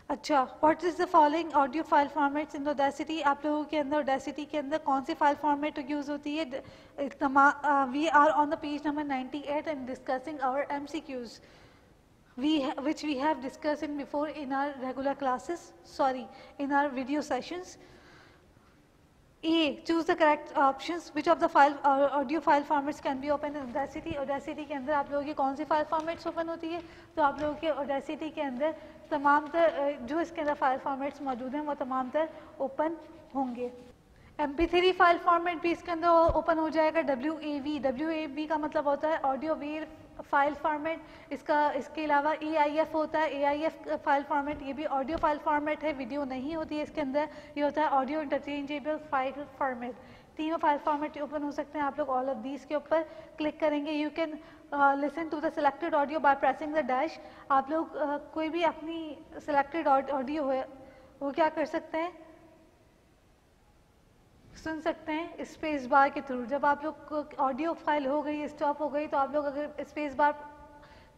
अच्छा, what is the following audio file formats in audacity? आप लोगों के अंदर ऑडेसिटी के अंदर कौन सी फाइल फॉर्मेट यूज़ होती है? We are on the page number 98 and discussing our MCQs which we have discussed in before in our regular classes, sorry, in our video sessions. A, choose the correct options. Which of the audio file formats can be opened in Audacity? Audacity के अंदर आप लोगों की कौन सी file formats open होती है? तो आप लोगों के Audacity के अंदर तमाम तर जो इसके अंदर फाइल फॉर्मेट्स मौजूद हैं वो तमाम तर ओपन होंगे। MP3 फाइल फॉर्मेट भी इसके अंदर ओपन हो जाएगा। WAV का मतलब होता है ऑडियो वेव फाइल फॉर्मेट। इसके अलावा AIF होता है, AIF फाइल फॉर्मेट, ये भी ऑडियो फाइल फॉर्मेट है, वीडियो नहीं होती है इसके अंदर। ये होता है ऑडियो इंटरचेंजेबल फाइल फॉर्मेट। तीनों फाइल फॉर्मेट ओपन हो सकते हैं। आप लोग ऑल ऑफ दीज के ऊपर क्लिक करेंगे। You can listen to the selected audio by pressing the dash. आप लोग कोई भी अपनी सिलेक्टेड ऑडियो है वो क्या कर सकते हैं, सुन सकते हैं स्पेस बार के थ्रू। जब आप लोग ऑडियो फाइल हो गई, स्टॉप हो गई, तो आप लोग अगर स्पेस बार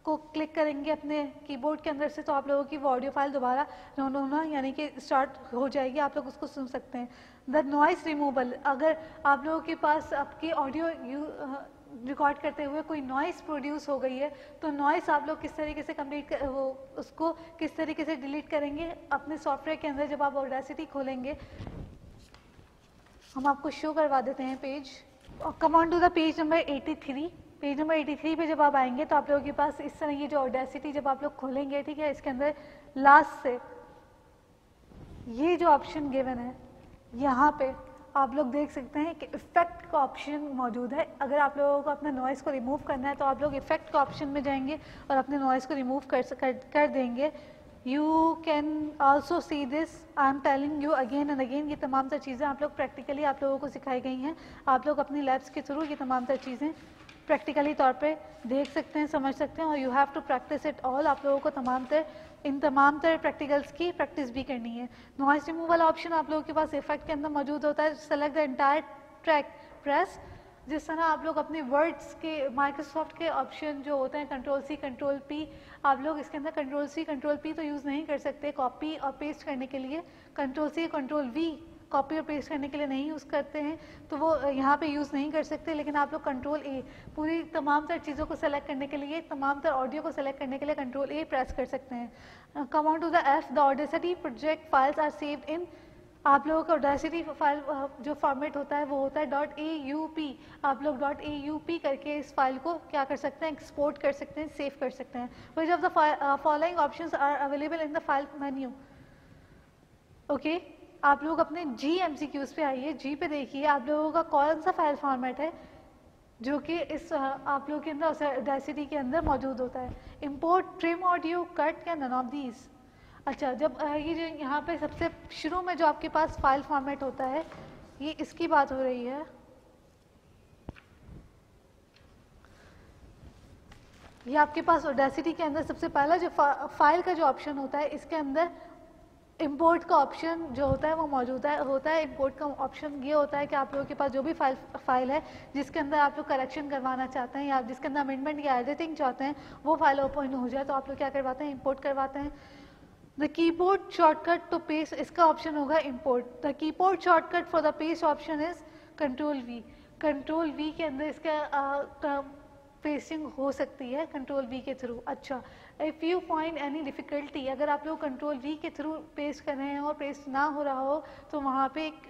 को क्लिक करेंगे अपने कीबोर्ड के अंदर से तो आप लोगों की वो ऑडियो फाइल दोबारा होना यानी कि स्टार्ट हो जाएगी, आप लोग उसको सुन सकते हैं। द नॉइस रिमूवल, अगर आप लोगों के पास आपकी ऑडियो रिकॉर्ड करते हुए कोई नॉइस प्रोड्यूस हो गई है तो नॉइस आप लोग किस तरीके से उसको किस तरीके से डिलीट करेंगे अपने सॉफ्टवेयर के अंदर। जब आप ऑडेसिटी खोलेंगे, हम आपको शो करवा देते हैं page. Come on to the page number 83। Page number 83 पे जब आप आएंगे तो आप लोगों के पास इस तरह की जो ऑडेसिटी जब आप लोग खोलेंगे, ठीक है, इसके अंदर लास्ट से ये जो ऑप्शन गिवन है यहाँ पे आप लोग देख सकते हैं कि इफेक्ट का ऑप्शन मौजूद है। अगर आप लोगों को अपने नॉइस को रिमूव करना है तो आप लोग इफेक्ट का ऑप्शन में जाएंगे और अपने नॉइस को रिमूव कर देंगे। You can also see this, I am telling you again and again, ये तमाम तर चीज़ें आप लोग प्रैक्टिकली आप लोगों को सिखाई गई हैं। आप लोग अपनी लैब्स के थ्रू ये तमाम तर चीज़ें प्रैक्टिकली तौर पे देख सकते हैं, समझ सकते हैं और you have to practice it all. आप लोगों को इन तमाम तर प्रैक्टिकल्स की प्रैक्टिस भी करनी है। नॉइस रिमूवल ऑप्शन आप लोगों के पास इफेक्ट के अंदर मौजूद होता है। Select the entire track press. जिस तरह आप लोग अपने वर्ड्स के माइक्रोसॉफ्ट के ऑप्शन जो होते हैं Ctrl+C Ctrl+P, आप लोग इसके अंदर Ctrl+C Ctrl+P तो यूज़ नहीं कर सकते कॉपी और पेस्ट करने के लिए। Ctrl+C Ctrl+V कॉपी और पेस्ट करने के लिए नहीं यूज़ करते हैं तो वो यहाँ पे यूज़ नहीं कर सकते। लेकिन आप लोग Ctrl+A पूरी तमाम तर चीज़ों को सेलेक्ट करने के लिए, तमाम तर ऑडियो को सेलेक्ट करने के लिए Ctrl+A प्रेस कर सकते हैं। Come on to the F। The audacity project files are saved in, आप लोगों का ऑडेसिटी फाइल जो फॉर्मेट होता है वो होता है .aup। आप लोग .aup करके इस फाइल को क्या कर सकते हैं, एक्सपोर्ट कर सकते हैं, सेव कर सकते हैं। Which of the following options are available in the file menu? Okay, आप लोग अपने G MCQs पे आइए। G पे देखिए आप लोगों का कौन सा फाइल फॉर्मेट है जो कि इस आप लोगों के अंदर ऑडेसिटी के अंदर मौजूद होता है। इम्पोर्ट, ट्रिम ऑडियो, कट या नन ऑफ दीज। अच्छा, जब ये जो यहाँ पे सबसे शुरू में जो आपके पास फाइल फॉर्मेट होता है ये इसकी बात हो रही है। ये आपके पास ऑडेसिटी के अंदर सबसे पहला जो फाइल का जो ऑप्शन होता है इसके अंदर इंपोर्ट का ऑप्शन जो होता है वो मौजूद होता है। इंपोर्ट का ऑप्शन ये होता है कि आप लोगों के पास जो भी फाइल है जिसके अंदर आप लोग करेक्शन करवाना चाहते हैं या जिसके अंदर अमेंडमेंट या एडिटिंग चाहते हैं वो फाइल ओपन हो जाए तो आप लोग क्या करवाते हैं, इंपोर्ट करवाते हैं। The keyboard shortcut to paste, इसका ऑप्शन होगा import. The keyboard shortcut for the paste option is Ctrl+V। Ctrl+V के अंदर इसका पेस्टिंग हो सकती है Ctrl+V के थ्रू। अच्छा, if you find any difficulty, अगर आप लोग Ctrl+V के थ्रू पेस्ट कर रहे हैं और पेस्ट ना हो रहा हो तो वहाँ पे एक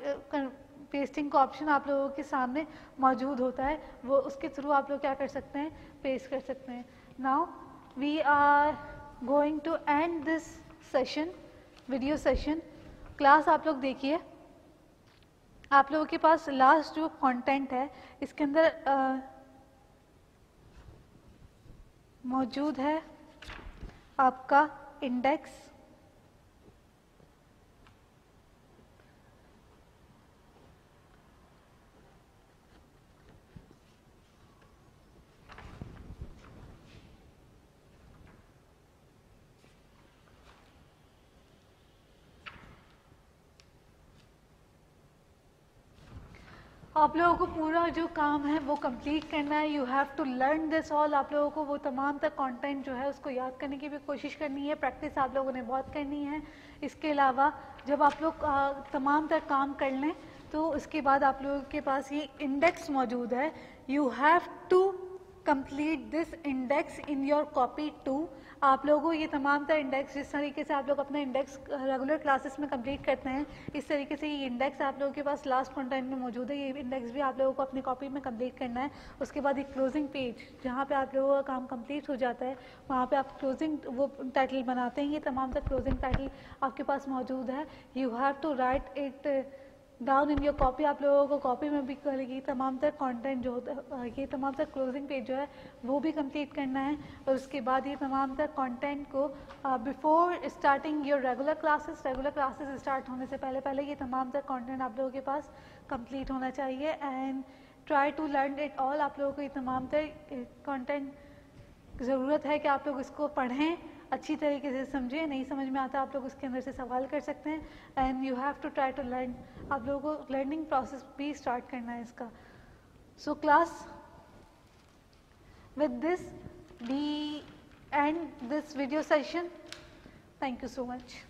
पेस्टिंग का ऑप्शन आप लोगों के सामने मौजूद होता है, वो उसके थ्रू आप लोग क्या कर सकते हैं, पेस्ट कर सकते हैं। Now we are going to end this session, video session. Class आप लोग देखिए, आप लोगों के पास लास्ट जो कंटेंट है इसके अंदर मौजूद है आपका इंडेक्स, आप लोगों को पूरा जो काम है वो कंप्लीट करना है। You have to learn this all. आप लोगों को वो तमाम तक कंटेंट जो है उसको याद करने की भी कोशिश करनी है, प्रैक्टिस आप लोगों ने बहुत करनी है। इसके अलावा जब आप लोग तमाम तक काम कर लें तो उसके बाद आप लोगों के पास ये इंडेक्स मौजूद है। You have to complete this index in your copy 2। आप लोगों को ये तमाम तरह इंडेक्स जिस तरीके से आप लोग अपना इंडेक्स रेगुलर क्लासेस में कंप्लीट करते हैं, इस तरीके से ये इंडेक्स आप लोगों के पास लास्ट कंटेंट में मौजूद है। ये इंडेक्स भी आप लोगों को अपनी कॉपी में कंप्लीट करना है। उसके बाद एक क्लोजिंग पेज जहाँ पे आप लोगों का काम कंप्लीट हो जाता है, वहाँ पे आप क्लोजिंग वो टाइटल बनाते हैं। ये तमाम तरह क्लोजिंग टाइटल आपके पास मौजूद है। You have to write it down in your copy. आप लोगों को कॉपी में भी करेगी तमाम तरह कंटेंट जो होता है, ये तमाम तरह क्लोजिंग पेज जो है वो भी कंप्लीट करना है। और उसके बाद ये तमाम तरह कंटेंट को before starting your regular classes start होने से पहले पहले ये तमाम तरह कंटेंट आप लोगों के पास कंप्लीट होना चाहिए। And try to learn it all. आप लोगों को ये तमाम तरह कंटेंट ज़रूरत है कि आप लोग इसको पढ़ें, अच्छी तरीके से समझें। नहीं समझ में आता आप लोग उसके अंदर से सवाल कर सकते हैं। And you have to try to learn. आप लोगों को लर्निंग प्रोसेस भी स्टार्ट करना है इसका। So class with this we end this video session. Thank you so much.